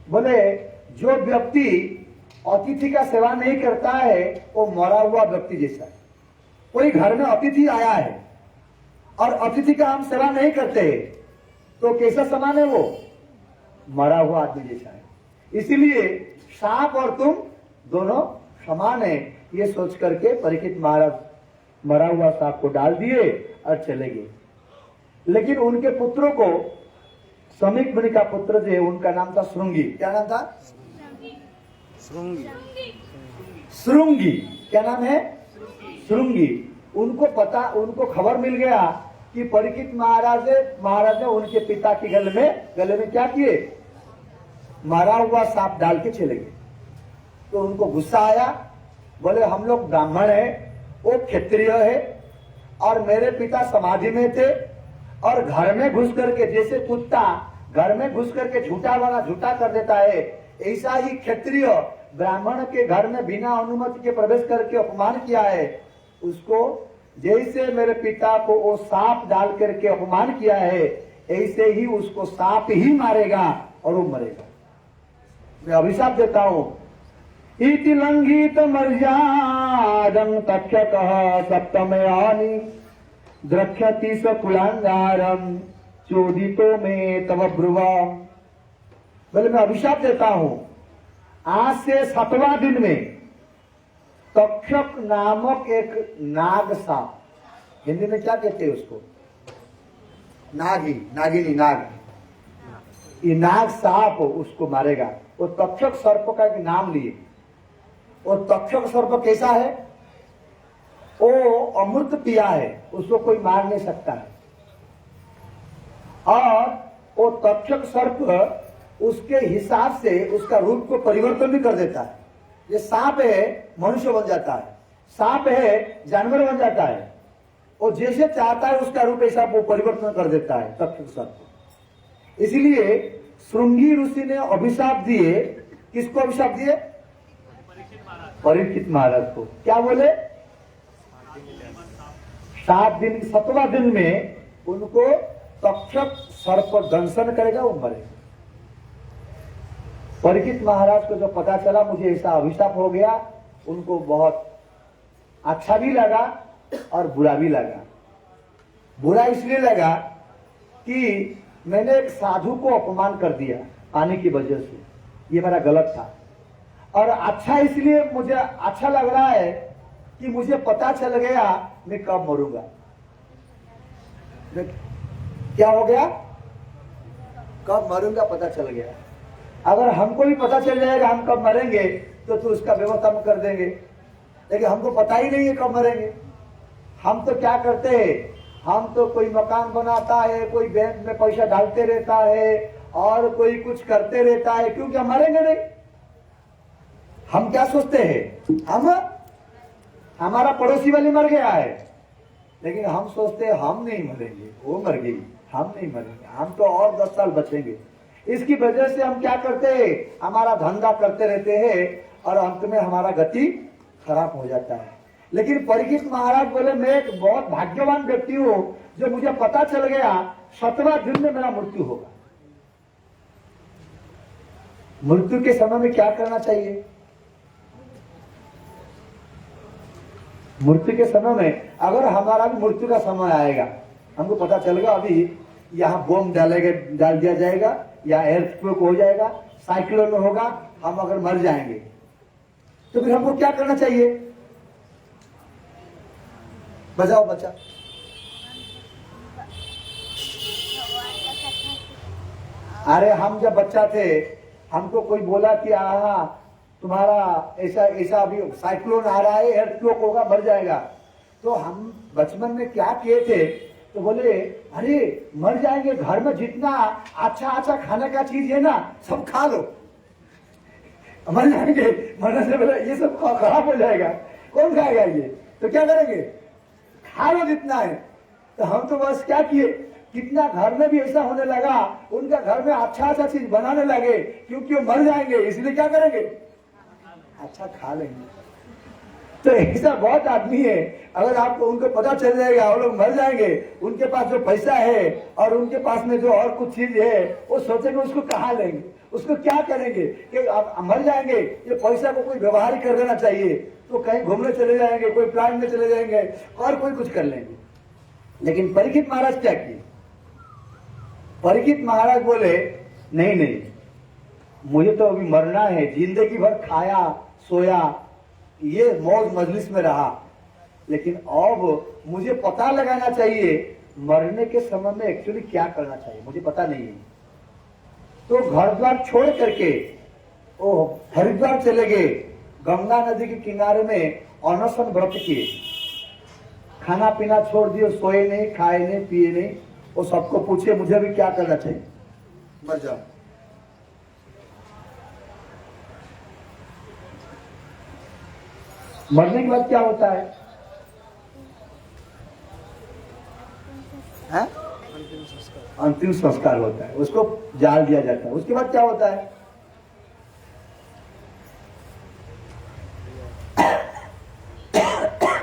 बोले जो व्यक्ति अतिथि का सेवा नहीं करता है वो मरा हुआ व्यक्ति जैसा है। कोई घर में अतिथि आया है और अतिथि का हम सेवा नहीं करते तो कैसा समान है? वो मरा हुआ आदमी जैसा है। इसीलिए सांप और तुम दोनों समान है, ये सोच करके परीक्षित महाराज मरा हुआ सांप को डाल दिए और चले गए। लेकिन उनके पुत्रों को, समीक मुनि का पुत्र जो है उनका नाम था श्रृंगी। क्या नाम था? श्रृंगी। क्या नाम है? श्रृंगी। उनको खबर मिल गया कि परीक्षित महाराज ने उनके पिता के गले में क्या किए? मरा हुआ सांप डाल के चले गए। तो उनको गुस्सा आया। बोले हम लोग ब्राह्मण है, वो क्षत्रिय है, और मेरे पिता समाधि में थे, और घर में घुस करके, जैसे कुत्ता घर में घुस करके झूठा कर देता है, ऐसा ही क्षत्रिय ब्राह्मण के घर में बिना अनुमति के प्रवेश करके अपमान किया है। उसको जैसे मेरे पिता को वो सांप डाल करके अपमान किया है, ऐसे ही उसको सांप ही मारेगा और वो मरेगा। मैं अभिशाप देता हूं। इति लंघित मर्यादं तक्षकः सप्तमयानि द्रक्ष्यति सकुलांगारम चोदितो में तव ब्रुवम। बोले मैं अभिशाप देता हूं, आज से 7वां दिन में तक्षक नामक एक नाग सांप, हिंदी में क्या कहते हैं उसको? नागिनी। ये नाग सांप उसको मारेगा। वो तक्षक सर्प का एक नाम लिए। वो तक्षक सर्प कैसा है? वो अमृत पिया है, उसको कोई मार नहीं सकता है। और वो तक्षक सर्प उसके हिसाब से उसका रूप को परिवर्तन भी कर देता है। ये सांप है, मनुष्य बन जाता है। सांप है जानवर बन जाता है, वो जैसे चाहता है उसका रूप ऐसा वो परिवर्तन कर देता है तब तक सब। इसलिए श्रृंगी ऋषि ने अभिशाप दिए, किसको अभिशाप दिए? परीक्षित महाराज को। क्या बोले? 7 दिन 7वां दिन में उनको तक्षक सर्प दंशन करेगा, वो मरेगा। परीक्षित महाराज को जो पता चला मुझे ऐसा अभिशाप हो गया, उनको बहुत अच्छा भी लगा और बुरा भी लगा। बुरा इसलिए लगा कि मैंने एक साधु को अपमान कर दिया पानी की वजह से, ये मेरा गलत था। और अच्छा इसलिए मुझे अच्छा लग रहा है कि मुझे पता चल गया मैं कब मरूंगा। क्या हो गया? कब मरूंगा पता चल गया। अगर हमको भी पता चल जाएगा हम कब मरेंगे तो उसका व्यवस्था हम कर देंगे, लेकिन हमको पता ही नहीं है कब मरेंगे। हम तो क्या करते हैं, हम तो कोई मकान बनाता है, कोई बैंक में पैसा डालते रहता है और कोई कुछ करते रहता है, क्योंकि हम मरेंगे नहीं। हम क्या सोचते हैं, हम हमारा पड़ोसी वाली मर गया है, लेकिन हम सोचते हैं हम नहीं मरेंगे, वो मर गई, हम नहीं मरेंगे, हम तो और 10 साल बचेंगे। इसकी वजह से हम क्या करते हैं, हमारा धंधा करते रहते हैं और अंत में हमारा गति खराब हो जाता है। लेकिन परीक्षित महाराज बोले मैं एक बहुत भाग्यवान व्यक्ति हूं, जो मुझे पता चल गया 7वां दिन में मेरा मृत्यु होगा। मृत्यु के समय में क्या करना चाहिए? मृत्यु के समय में अगर हमारा भी मृत्यु का समय आएगा, हमको पता चलेगा अभी यहाँ बम डाल दिया जाएगा या एयरक्वेक हो जाएगा, साइक्लोन होगा, हम अगर मर जाएंगे तो फिर हमको क्या करना चाहिए? बजाओ बच्चा। अरे हम जब बच्चा थे हमको कोई बोला कि तुम्हारा ऐसा ऐसा अभी साइक्लोन आ रहा है, एयरक्वेक होगा, मर जाएगा, तो हम बचपन में क्या किए थे, तो बोले अरे मर जाएंगे, घर में जितना अच्छा अच्छा खाने का चीज है ना सब खा लो, मर जाएंगे। मरने से पहले ये सब खराब हो जाएगा, कौन खाएगा ये, तो क्या करेंगे, खा लो जितना है। तो हम तो बस क्या किए, कितना घर में भी ऐसा होने लगा, उनका घर में अच्छा अच्छा चीज बनाने लगे, क्योंकि वो मर जाएंगे इसलिए क्या करेंगे, अच्छा खा लेंगे। तो ऐसा बहुत आदमी है, अगर आपको उनको पता चल जाएगा वो लोग मर जाएंगे, उनके पास जो पैसा है और उनके पास में जो और कुछ चीज है, वो सोचेंगे उसको कहाँ लेंगे, उसको क्या करेंगे कि आप मर जाएंगे, ये पैसा को कोई व्यवहार कर देना चाहिए, तो कहीं घूमने चले जाएंगे, कोई प्लान में चले जाएंगे और कोई कुछ कर लेंगे। लेकिन परीक्षित महाराज क्या किए? परीक्षित महाराज बोले नहीं नहीं, मुझे तो अभी मरना है, जिंदगी भर खाया सोया, ये मौज मजलिस में रहा, लेकिन अब मुझे पता लगाना चाहिए मरने के समय में एक्चुअली क्या करना चाहिए, मुझे पता नहीं है। तो घर द्वार छोड़ करके वो हरिद्वार चले गए, गंगा नदी के किनारे में अनशन व्रत किए, खाना पीना छोड़ दिए, सोए नहीं, खाए नहीं, पिए नहीं। वो सबको पूछे मुझे भी क्या करना चाहिए, मर जाओ। मरने के बाद क्या होता है? अंतिम संस्कार होता है, उसको जाल दिया जाता है। उसके बाद क्या होता है?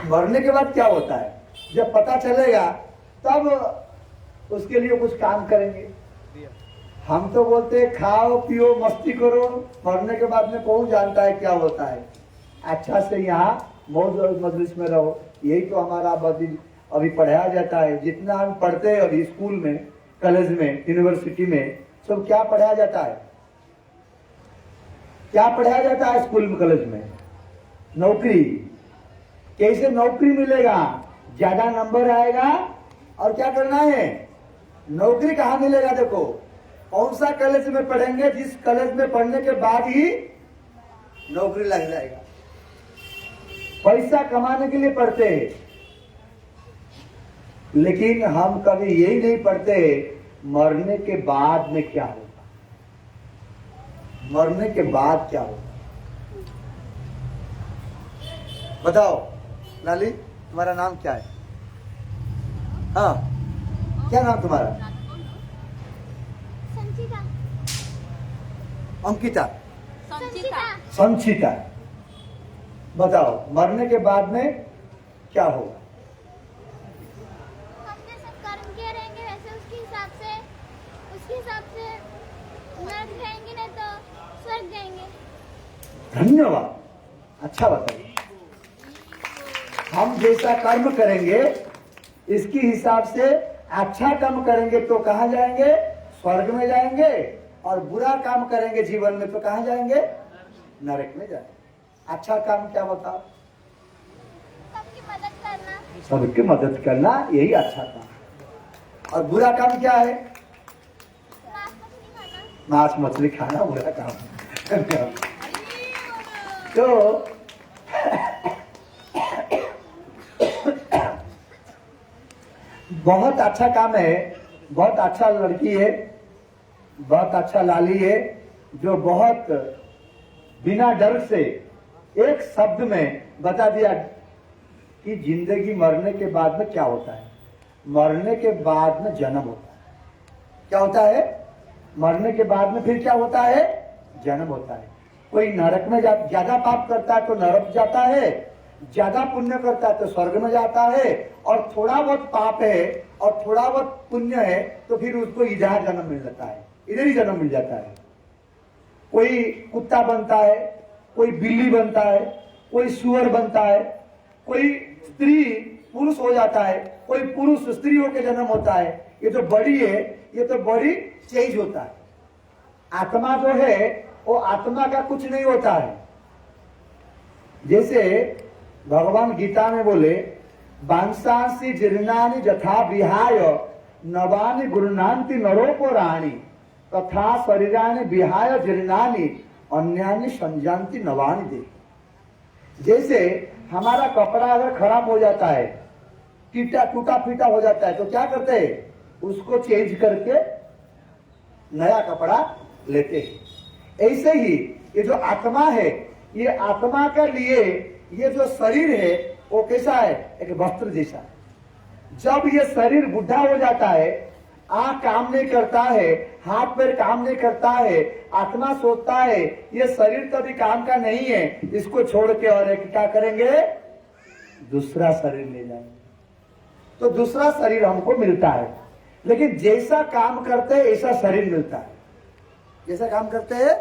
मरने के बाद क्या होता है? जब पता चलेगा तब उसके लिए कुछ काम करेंगे। हम तो बोलते हैं खाओ पियो मस्ती करो, मरने के बाद में कौन जानता है क्या होता है। अच्छा से यहाँ मौज मजलिस में रहो, यही तो हमारा अभी पढ़ाया जाता है। जितना हम पढ़ते हैं अभी स्कूल में, कॉलेज में, यूनिवर्सिटी में, सब क्या पढ़ाया जाता है? क्या पढ़ाया जाता है स्कूल में कॉलेज में? नौकरी। कैसे नौकरी मिलेगा? ज्यादा नंबर आएगा और क्या करना है, नौकरी कहाँ मिलेगा? देखो कौन सा कॉलेज में पढ़ेंगे, जिस कॉलेज में पढ़ने के बाद ही नौकरी लग जाएगा। पैसा कमाने के लिए पढ़ते हैं, लेकिन हम कभी यही नहीं पढ़ते मरने के बाद में क्या होगा, मरने के बाद क्या होगा। बताओ लाली, तुम्हारा नाम क्या है? हाँ, क्या नाम तुम्हारा? संचिता। अंकिता? संचिता। संचिता। बताओ, मरने के बाद में क्या होगा? हम जैसे कर्म किए रहेंगे वैसे उसके हिसाब से नरक जाएंगे, नहीं तो स्वर्ग जाएंगे। धन्यवाद, अच्छा बताइए। हम जैसा कर्म करेंगे इसके हिसाब से अच्छा काम करेंगे तो कहाँ जाएंगे? स्वर्ग में जाएंगे। और बुरा काम करेंगे जीवन में तो कहाँ जाएंगे? नरक में जाएंगे। अच्छा काम क्या बताओ? सबकी मदद करना। सबकी मदद करना, यही अच्छा काम। और बुरा काम क्या है? मांस मछली खाना। मांस मछली खाना बुरा काम। तो बहुत अच्छा काम है, बहुत अच्छा लड़की है, बहुत अच्छा लाली है, जो बहुत बिना डर से एक शब्द में बता दिया कि जिंदगी मरने के बाद में क्या होता है। मरने के बाद में जन्म होता है। क्या होता है? मरने के बाद में फिर क्या होता है? जन्म होता है। कोई नरक में ज्यादा पाप करता है तो नरक जाता है, ज्यादा पुण्य करता है तो स्वर्ग में जाता है, और थोड़ा बहुत पाप है और थोड़ा बहुत पुण्य है तो फिर उसको इधर जन्म मिल जाता है, इधर ही जन्म मिल जाता है। कोई कुत्ता बनता है, कोई बिल्ली बनता है, कोई सुअर बनता है, कोई स्त्री पुरुष हो जाता है, कोई पुरुष स्त्री होकर जन्म होता है। ये जो बड़ी है, ये तो बड़ी चेंज होता है। आत्मा जो है वो आत्मा का कुछ नहीं होता है। जैसे भगवान गीता में बोले, बांसांसी जीर्णानि जथा विहाय नवानि गुरुनांति नरोपराणि तथा शरीरानि विहाय जीर्णानि अन्यानि संजांति नवानि दे। जैसे हमारा कपड़ा अगर खराब हो जाता है, टूटा फीटा हो जाता है, तो क्या करते हैं? उसको चेंज करके नया कपड़ा लेते हैं। ऐसे ही ये जो आत्मा है, ये आत्मा के लिए ये जो शरीर है वो कैसा है? एक वस्त्र जैसा। जब ये शरीर बुढ़ा हो जाता है, आंख काम नहीं करता है, हाथ पैर काम नहीं करता है, आत्मा सोचता है ये शरीर तो भी काम का नहीं है, इसको छोड़ के और एक क्या करेंगे? दूसरा शरीर ले जाएंगे। तो दूसरा शरीर हमको मिलता है, लेकिन जैसा काम करते हैं ऐसा शरीर मिलता है। जैसा काम करते हैं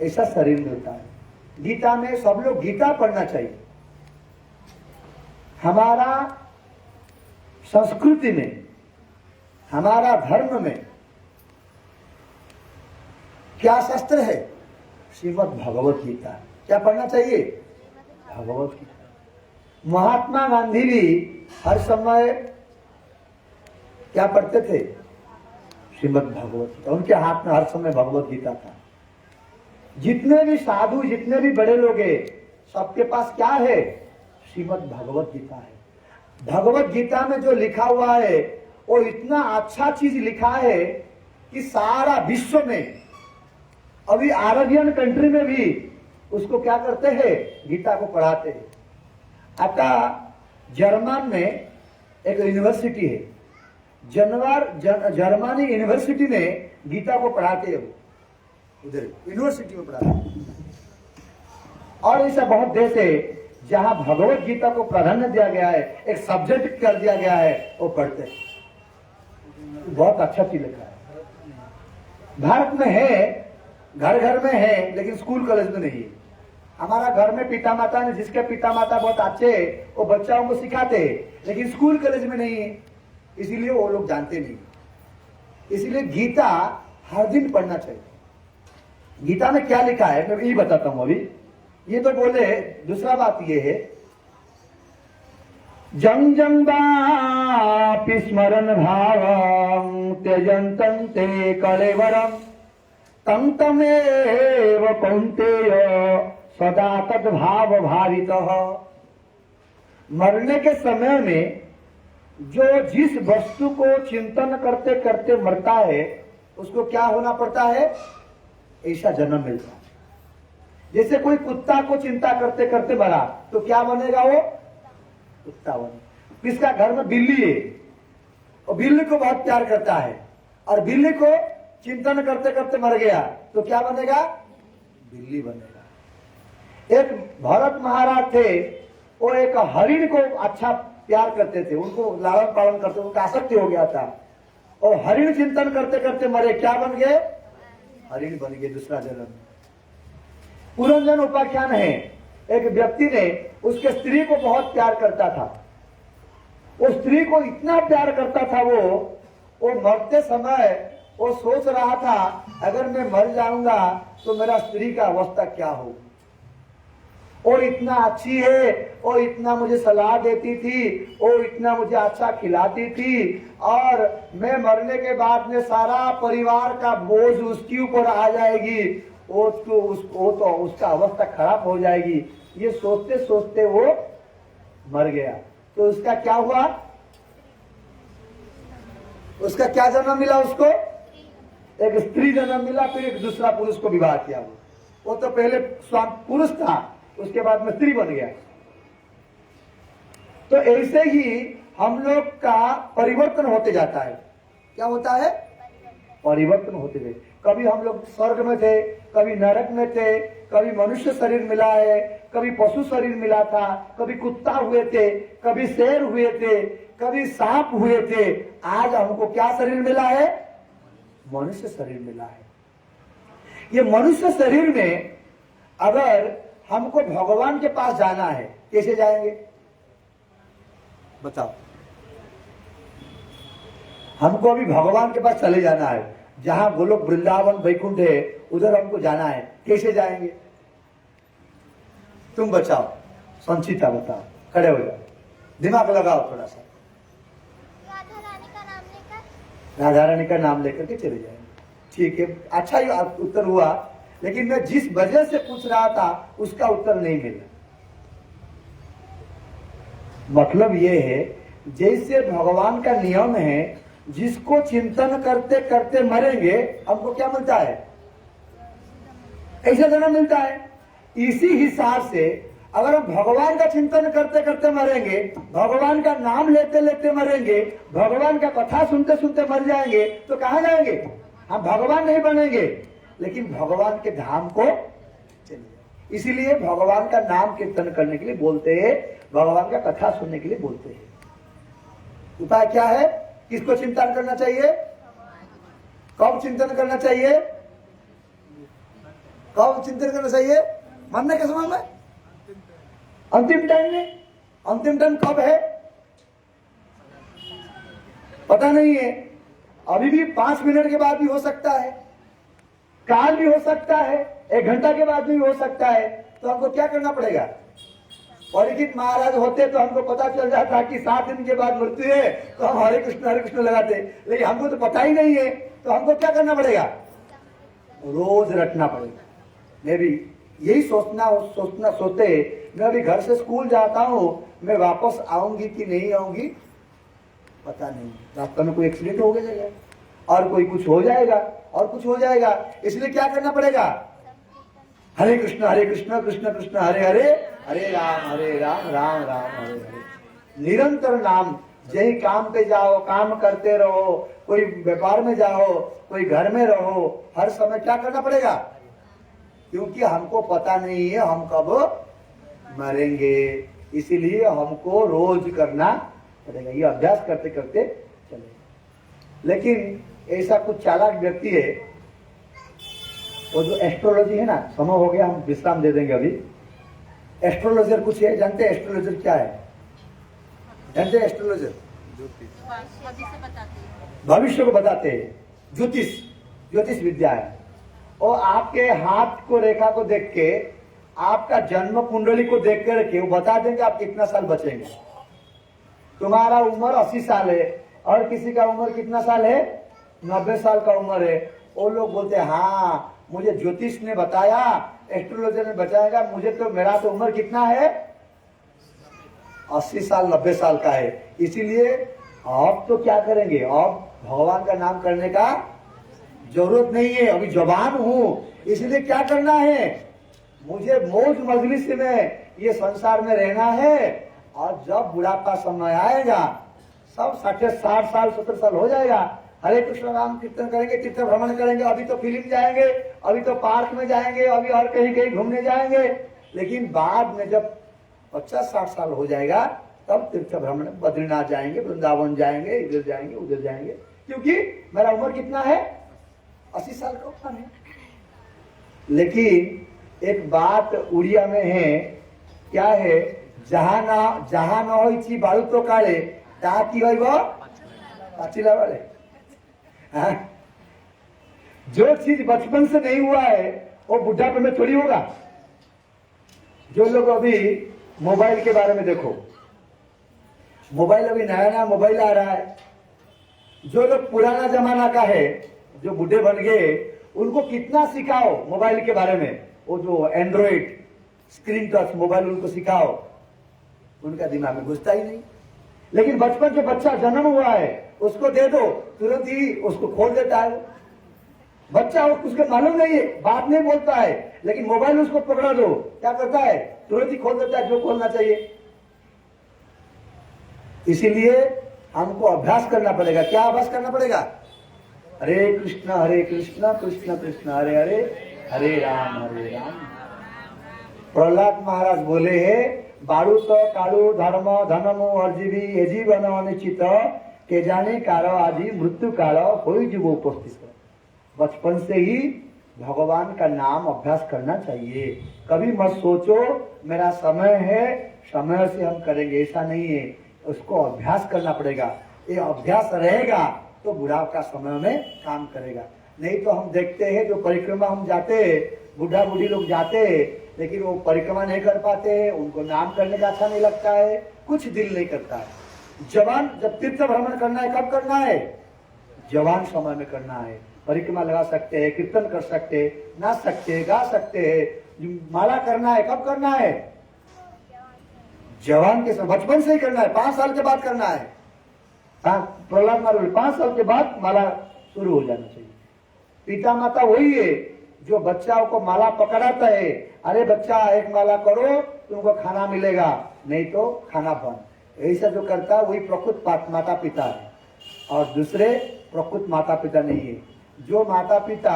ऐसा शरीर मिलता है। गीता में सब लोग गीता पढ़ना चाहिए। हमारा संस्कृति में, हमारा धर्म में क्या शास्त्र है? श्रीमद् भगवत गीता। क्या पढ़ना चाहिए? भगवत गीता। महात्मा गांधी भी हर समय क्या पढ़ते थे? श्रीमद् भगवत गीता। उनके हाथ में हर समय भगवत गीता था। जितने भी साधु, जितने भी बड़े लोग हैं, सबके पास क्या है? श्रीमद् भगवत गीता है। भगवत गीता में जो लिखा हुआ है वो इतना अच्छा चीज लिखा है कि सारा विश्व में, अभी अरेबियन कंट्री में भी उसको क्या करते हैं? गीता को पढ़ाते हैं। आपका जर्मन में एक यूनिवर्सिटी है, जर्मनी यूनिवर्सिटी में गीता को पढ़ाते हैं। उधर यूनिवर्सिटी में पढ़ाते हैं। और ऐसा बहुत देश है जहां भगवत गीता को प्राधान्य दिया गया है, एक सब्जेक्ट कर दिया गया है, वो पढ़ते हैं। बहुत अच्छा चीज लिखा है। भारत में है, घर घर में है, लेकिन स्कूल कॉलेज में नहीं है। हमारा घर में पिता माता ने, जिसके पिता माता बहुत अच्छे हैं, वो बच्चों को सिखाते हैं, लेकिन स्कूल कॉलेज में नहीं है, इसीलिए वो लोग जानते नहीं। इसलिए गीता हर दिन पढ़ना चाहिए। गीता में क्या लिखा है मैं यही बताता हूं अभी। ये तो बोले, दूसरा बात ये है, जंग जंगापि स्मरन भावं त्यजन्तं ते कलेवरं तं तमेव कौन्तेय सदा तद्भाव भारितः। मरने के समय में जो जिस वस्तु को चिंतन करते करते मरता है, उसको क्या होना पड़ता है? ऐसा जन्म मिलता है। जैसे कोई कुत्ता को चिंता करते करते मरा तो क्या बनेगा? वो कुत्ता बने। किसका घर में बिल्ली है और बिल्ली को बहुत प्यार करता है और बिल्ली को चिंतन करते करते मर गया तो क्या बनेगा? बिल्ली बनेगा। एक भरत महाराज थे, वो एक हरिण को अच्छा प्यार करते थे, उनको लालन पालन करते, उनका आसक्ति हो गया था और हरिण चिंतन करते करते मरे, क्या बन गए? हरिण बन गए, दूसरा जन्म। पुरंजन उपाख्यान है, एक व्यक्ति ने उसके स्त्री को बहुत प्यार करता था, वो स्त्री को इतना प्यार करता था, वो मरते समय वो सोच रहा था अगर मैं मर जाऊंगा तो मेरा स्त्री का अवस्था क्या हो। वो इतना अच्छी है, वो इतना मुझे सलाह देती थी, वो इतना मुझे अच्छा खिलाती थी और मैं मरने के बाद में सारा परिवार का बोझ उसके ऊपर आ जाएगी, वो तो उसका अवस्था खराब हो जाएगी। ये सोचते सोचते वो मर गया। तो उसका क्या हुआ? उसका क्या जन्म मिला? उसको एक स्त्री जन्म मिला, फिर एक दूसरा पुरुष को विवाह किया। वो तो पहले पुरुष था, उसके बाद में स्त्री बन गया। तो ऐसे ही हम लोग का परिवर्तन होते जाता है। क्या होता है? परिवर्तन होते गए। कभी हम लोग स्वर्ग में थे, कभी नरक में थे, कभी मनुष्य शरीर मिला है, कभी पशु शरीर मिला था, कभी कुत्ता हुए थे, कभी शेर हुए थे, कभी सांप हुए थे। आज हमको क्या शरीर मिला है? मनुष्य शरीर मिला है। ये मनुष्य शरीर में अगर हमको भगवान के पास जाना है, कैसे जाएंगे बताओ? हमको अभी भगवान के पास चले जाना है, जहां गोलोक वृंदावन वैकुंठ है, उधर हमको जाना है। कैसे जाएंगे? तुम बचाओ, संचिता बताओ, खड़े हो जाओ, दिमाग लगाओ थोड़ा सा। राधा रानी का नाम लेकर। राधा रानी का नाम लेकर के चले जाएंगे। ठीक है, अच्छा ही उत्तर हुआ, लेकिन मैं जिस वजह से पूछ रहा था उसका उत्तर नहीं मिला। मतलब ये है, जैसे भगवान का नियम है, जिसको चिंतन करते करते मरेंगे हमको क्या मिलता है? ऐसा जन्म मिलता है। इसी हिसाब से अगर हम भगवान का चिंतन करते करते मरेंगे, भगवान का नाम लेते लेते मरेंगे, भगवान का कथा सुनते सुनते मर जाएंगे, तो कहां जाएंगे? हम भगवान नहीं बनेंगे, लेकिन भगवान के धाम को चलेंगे। इसीलिए भगवान का नाम कीर्तन करने के लिए बोलते हैं, भगवान का कथा सुनने के लिए बोलते हैं। उपाय क्या है? किसको चिंतन करना चाहिए? कब चिंतन करना चाहिए? कब चिंतन करना चाहिए? मरने के समय में, अंतिम टाइम में। अंतिम टाइम कब है पता नहीं है, अभी भी 5 मिनट के बाद भी हो सकता है, काल भी हो सकता है, 1 घंटा के बाद भी हो सकता है। तो हमको क्या करना पड़ेगा? परीक्षित महाराज होते तो हमको पता चल जाता कि 7 दिन के बाद मृत्यु है, तो हम हरे कृष्ण लगाते, लेकिन हमको तो पता ही नहीं है। तो हमको क्या करना पड़ेगा? रोज रटना पड़ेगा। मैं भी यही सोचते, मैं अभी घर से स्कूल जाता हूँ, मैं वापस आऊंगी कि नहीं आऊंगी पता नहीं, रास्ते में कोई एक्सीडेंट हो जाएगा और कोई कुछ हो जाएगा और कुछ हो जाएगा। इसलिए क्या करना पड़ेगा? हरे कृष्ण कृष्ण कृष्ण हरे हरे, हरे राम राम राम हरे हरे। निरंतर नाम, यही काम पे जाओ, काम करते रहो, कोई व्यापार में जाओ, कोई घर में रहो, हर समय क्या करना पड़ेगा? क्योंकि हमको पता नहीं है हम कब मरेंगे, इसीलिए हमको रोज करना पड़ेगा। ये अभ्यास करते करते चले। लेकिन ऐसा कुछ चालाक व्यक्ति है, वो जो एस्ट्रोलॉजी है ना, समय हो गया, हम विश्राम दे देंगे अभी। एस्ट्रोलॉजर कुछ है, जानते हैं एस्ट्रोलॉजर क्या है? जानते हैं एस्ट्रोलॉजर? भविष्य को बताते हैं, ज्योतिष विद्या है। और आपके हाथ को, रेखा को देख के, आपका जन्म कुंडली को देख कर के वो बता देंगे आप कितना साल बचेंगे। तुम्हारा उम्र 80 साल है और किसी का उम्र कितना साल है? 90 साल का उम्र है। वो लोग बोलते हैं हाँ, मुझे ज्योतिष ने बताया, एस्ट्रोलॉजर ने बताएगा, मुझे तो, मेरा तो उम्र कितना है? 80 साल 90 साल का है। इसीलिए आप तो क्या करेंगे? आप भगवान का नाम करने का जरूरत नहीं है, अभी जवान हूँ, इसलिए क्या करना है? मुझे मौज मजलिस में ये संसार में रहना है और जब बुढ़ापा समय आएगा, सब 60 साल 70 साल हो जाएगा, हरे कृष्ण नाम कीर्तन करेंगे, तीर्थ भ्रमण करेंगे, अभी तो फिल्म जाएंगे, अभी तो पार्क में जाएंगे, अभी और कहीं कहीं घूमने जाएंगे, लेकिन बाद में जब 50-60 साल हो जाएगा तब तीर्थ भ्रमण, बद्रीनाथ जाएंगे, वृंदावन जाएंगे, इधर जाएंगे, उधर जाएंगे, क्योंकि मेरा उम्र कितना है, 80 साल का उम्र है। लेकिन एक बात उड़िया में है, क्या है, जहां न हो बालू तो काले ता की हो पाचिला वाले। हाँ? जो चीज बचपन से नहीं हुआ है वो बुढ़ापे में थोड़ी होगा। जो लोग अभी मोबाइल के बारे में देखो, मोबाइल अभी नया नया मोबाइल आ रहा है, जो लोग पुराना जमाना का है, जो बूढ़े बन गए, उनको कितना सिखाओ मोबाइल के बारे में, वो जो एंड्रॉइड स्क्रीन टच मोबाइल उनको सिखाओ, उनका दिमाग में घुसता ही नहीं। लेकिन बचपन जो बच्चा जन्म हुआ है उसको दे दो, तुरंत ही उसको खोल देता है। बच्चा उसको मालूम नहीं है, बात नहीं बोलता है, लेकिन मोबाइल उसको पकड़ा दो, क्या करता है, तुरंत ही खोल देता है जो खोलना चाहिए। इसीलिए हमको अभ्यास करना पड़ेगा। क्या अभ्यास करना पड़ेगा? हरे कृष्ण कृष्ण कृष्ण हरे हरे, हरे राम। प्रहलाद महाराज बोले है, बाड़ू तो कालू धर्म धनमु अर्जीवी ये जीवन अनिश्चित के जाने काल आदि मृत्यु काल हो जीव उपस्थित। बचपन से ही भगवान का नाम अभ्यास करना चाहिए। कभी मत सोचो मेरा समय है, समय से हम करेंगे, ऐसा नहीं है। उसको अभ्यास करना पड़ेगा। ये अभ्यास रहेगा तो बुढ़ाप का समय में काम करेगा। नहीं तो हम देखते हैं जो परिक्रमा हम जाते हैं, बुढ़ा बुढ़ी लोग जाते हैं, लेकिन वो परिक्रमा नहीं कर पाते हैं, उनको नाम करने का अच्छा नहीं लगता है, कुछ दिल नहीं करता है। जवान जब तीर्थ भ्रमण करना है, कब करना है? जवान समय में करना है। परिक्रमा लगा सकते हैं, कीर्तन कर सकते हैं, नाच सकते हैं, गा सकते हैं। माला करना है, कब करना है? जवान के समय, बचपन से ही करना है, 5 साल के बाद करना है। प्रहलाद महाराज 5 साल के बाद माला शुरू हो जाना चाहिए। पिता माता वही है जो बच्चाओं को माला पकड़ाता है, अरे बच्चा एक माला करो तुमको खाना मिलेगा, नहीं तो खाना बंद। ऐसा जो करता है वही प्रकृत माता पिता है, और दूसरे प्रकृत माता पिता नहीं है। जो माता पिता,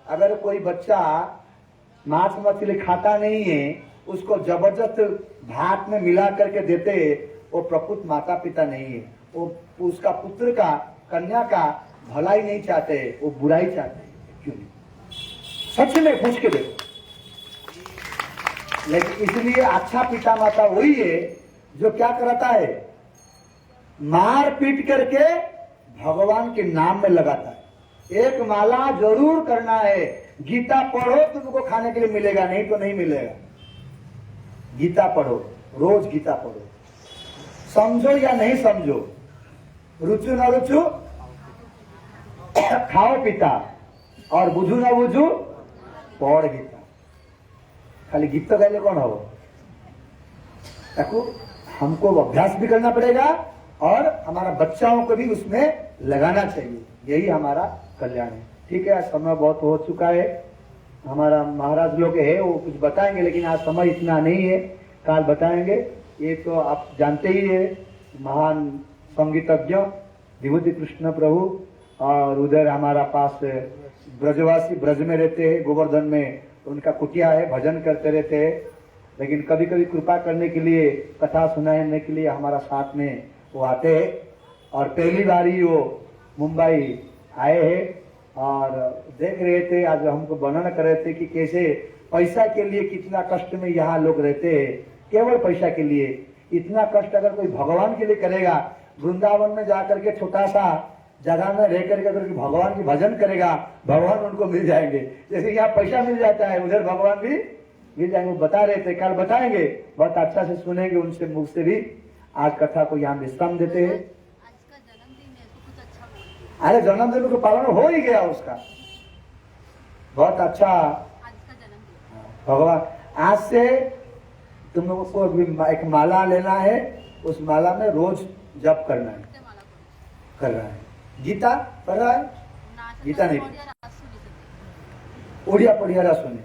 अगर कोई बच्चा मांस मछली खाता नहीं है, उसको जबरदस्त भात में मिला करके देते, वो प्रकृत माता पिता नहीं है। वो उसका पुत्र का, कन्या का भलाई नहीं चाहते, वो बुराई चाहते हैं। क्यों नहीं? सच में पूछ के देखो। लेकिन इसलिए अच्छा पिता माता वही है जो क्या कराता है, मार पीट करके भगवान के नाम में लगाता है। एक माला जरूर करना है। गीता पढ़ो तुमको खाने के लिए मिलेगा, नहीं तो नहीं मिलेगा। गीता पढ़ो, रोज गीता पढ़ो, समझो या नहीं समझो, रुचु न रुचु खाओ पिता, और बुझू न बुझू पढ़ गीता। खाली गीत तो गाइले कौन हो? देखो, हमको अभ्यास भी करना पड़ेगा और हमारा बच्चाओं को भी उसमें लगाना चाहिए। यही हमारा कल्याण है। ठीक है, समय बहुत हो चुका है। हमारा महाराज लोग है वो कुछ बताएंगे, लेकिन आज समय इतना नहीं है, काल बताएंगे। ये तो आप जानते ही है, महान संगीतज्ञ विभूति कृष्ण प्रभु, और उधर हमारा पास ब्रजवासी ब्रज में रहते हैं, गोवर्धन में उनका कुटिया है, भजन करते रहते हैं। लेकिन कभी कभी कृपा करने के लिए, कथा सुनाने के लिए हमारा साथ में वो आते हैं। और पहली बार ही वो मुंबई आए हैं और देख रहे थे, आज हमको वर्णन कर रहे थे कि कैसे पैसा के लिए कितना कष्ट में यहाँ लोग रहते हैं। केवल पैसा के लिए इतना कष्ट अगर कोई भगवान के लिए करेगा, वृंदावन में जाकर के छोटा सा जगह में रह करके अगर भगवान की भजन करेगा, भगवान उनको मिल जाएंगे। जैसे यहाँ पैसा मिल जाता है, उधर भगवान भी मिल जाएंगे। बता रहे थे, कल बताएंगे, बहुत अच्छा से सुनेंगे उनसे मुख से भी। आज कथा को यहाँ विश्राम देते हैं। अरे जन्मदिन को पालन हो ही गया उसका, बहुत अच्छा। भगवान आज से तुम लोगों को एक माला लेना है, उस माला में रोज जप करना है, कर रहा है। गीता पढ़ रहा है? गीता नहीं, ओडिया पढ़िया सुने।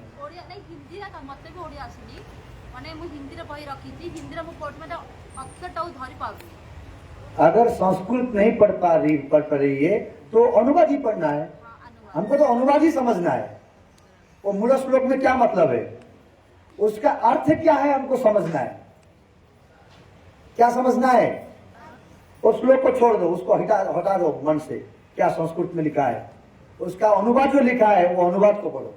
माने मु हिंदी रे बही रखी थी हिंदी रे मु कोट में अक्षर टाउ धरि पाउनी अगर संस्कृत नहीं पढ़ पा रही है तो अनुवाद ही पढ़ना है। हमको तो अनुवाद ही समझना है। वो मूल श्लोक में क्या मतलब है, उसका अर्थ क्या है, हमको समझना है। क्या समझना है? उस श्लोक को छोड़ दो, उसको हटा दो मन से। क्या संस्कृत में लिखा है, उसका अनुवाद जो लिखा है वो अनुवाद को पढ़ो।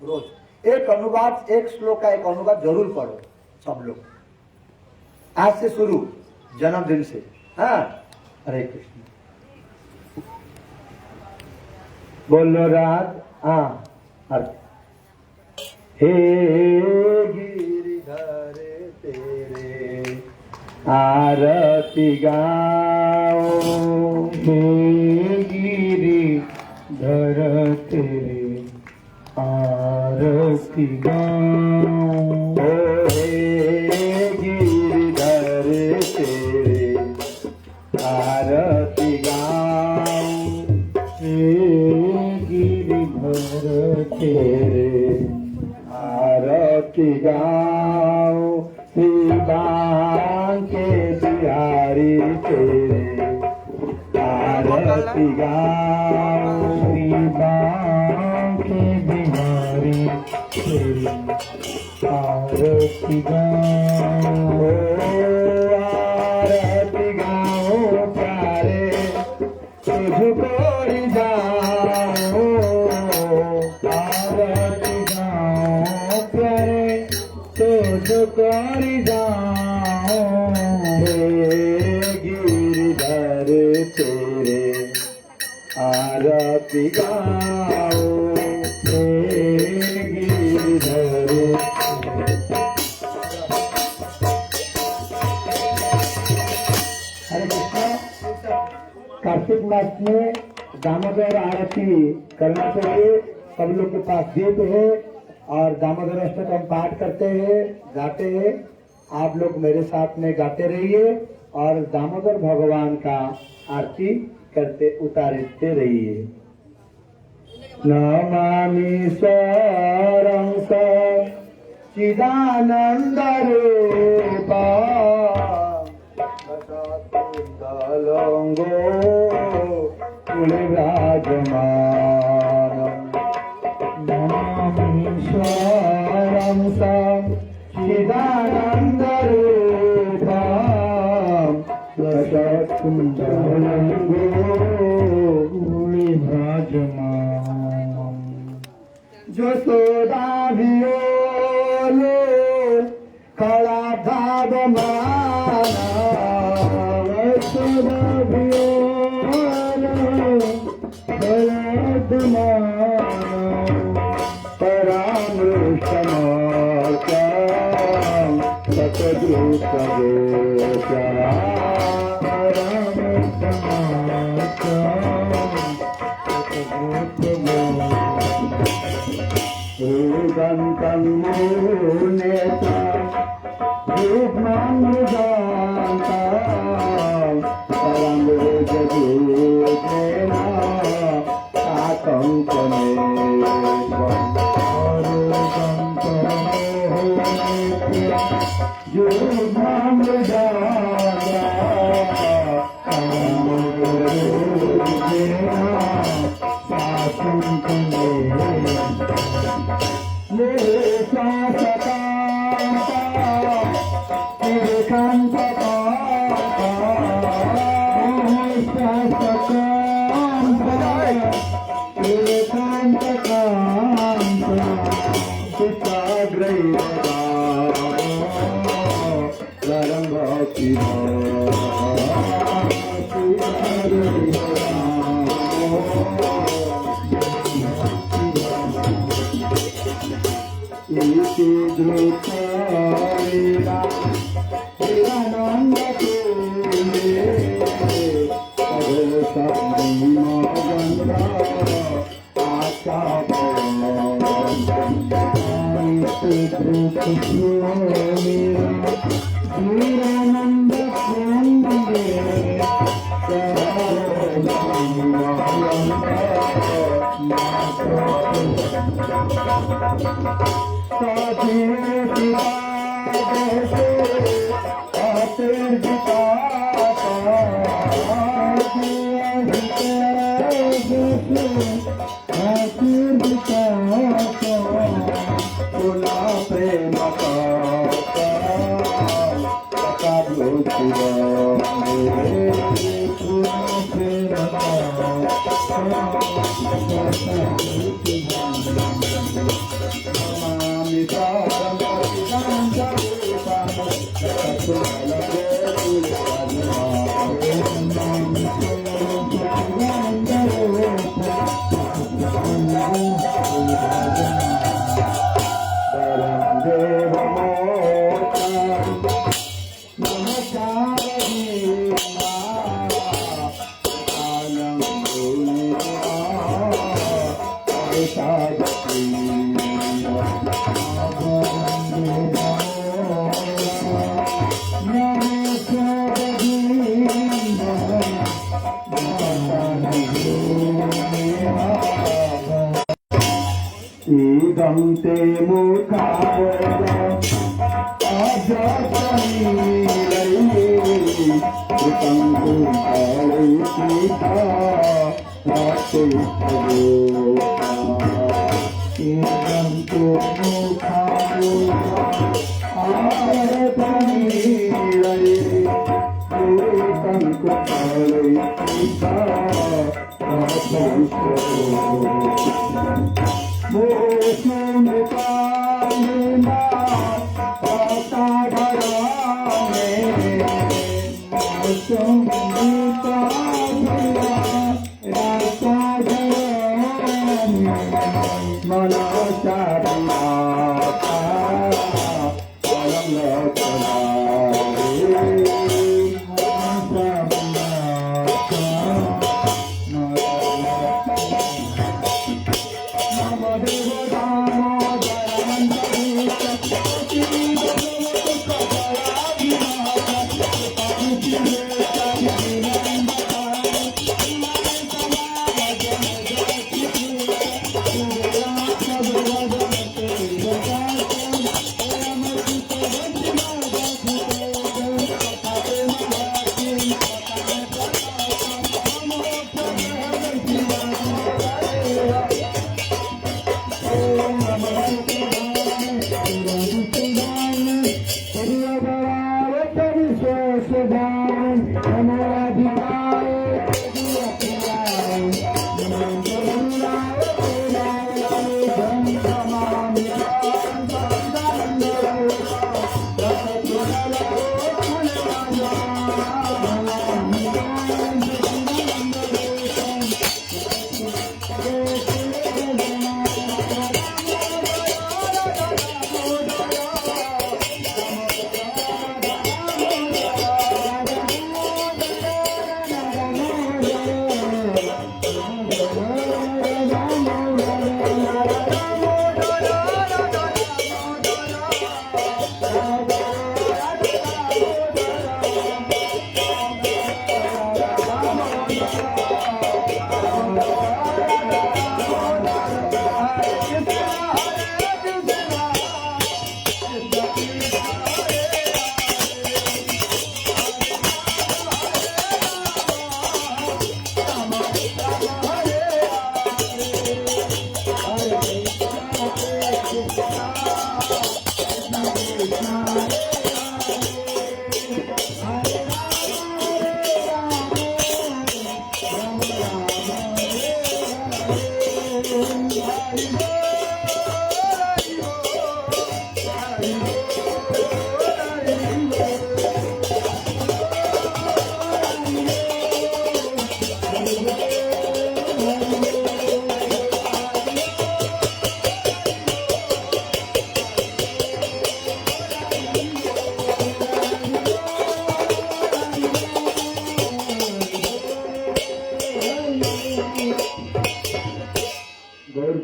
रोज एक अनुवाद, एक श्लोक का एक अनुवाद जरूर पढ़ो सब लोग, आज से शुरू, जन्मदिन से। हाँ, हरे कृष्ण। बोलो राज। हाँ, हे गिरिधर तेरे आरती गाओ, हे गिरिधर तेरे आरती गाओ, हे गिरिधर तेरे आरती गाओ, हे गिरिधर तेरे आरती गाओ, श्री बांके बिहारी तेरे आरती गाओ, श्री बांके बिहारी तेरे आरती गाओ, आरती गाओ प्यारे तुझको रिझाओ, आरती गाओ प्यारे तुझको रिझाओ, हे गिरिधर तेरे आरती गाओ, हे गिरिधर हरे कृष्ण। कार्तिक मास में दामोदर आरती करना चाहिए। सब लोग के पास दीप है और दामोदर अष्टक हम पाठ करते हैं, गाते हैं। आप लोग मेरे साथ में गाते रहिए और दामोदर भगवान का आरती करते उतारते रहिए। नमामि स्वरं सच्चिदानंद रूपा लंगो विराजमानम्, नमामि स्वरं सच्चिदानन्दरूपं दशकुण्डलङ्गो विभ्राजमानम्। यशोदाभियोलो कलाधावमाना, परामृष्टमार्गां सतद्रुतगोचरां प्रेम गमते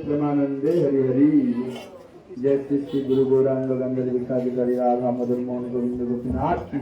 प्रेमानंदे हरि हरि। जय श्री गुरु गौरांग गंगा राधा मदन मोहन गोविंद गोपीनाथ।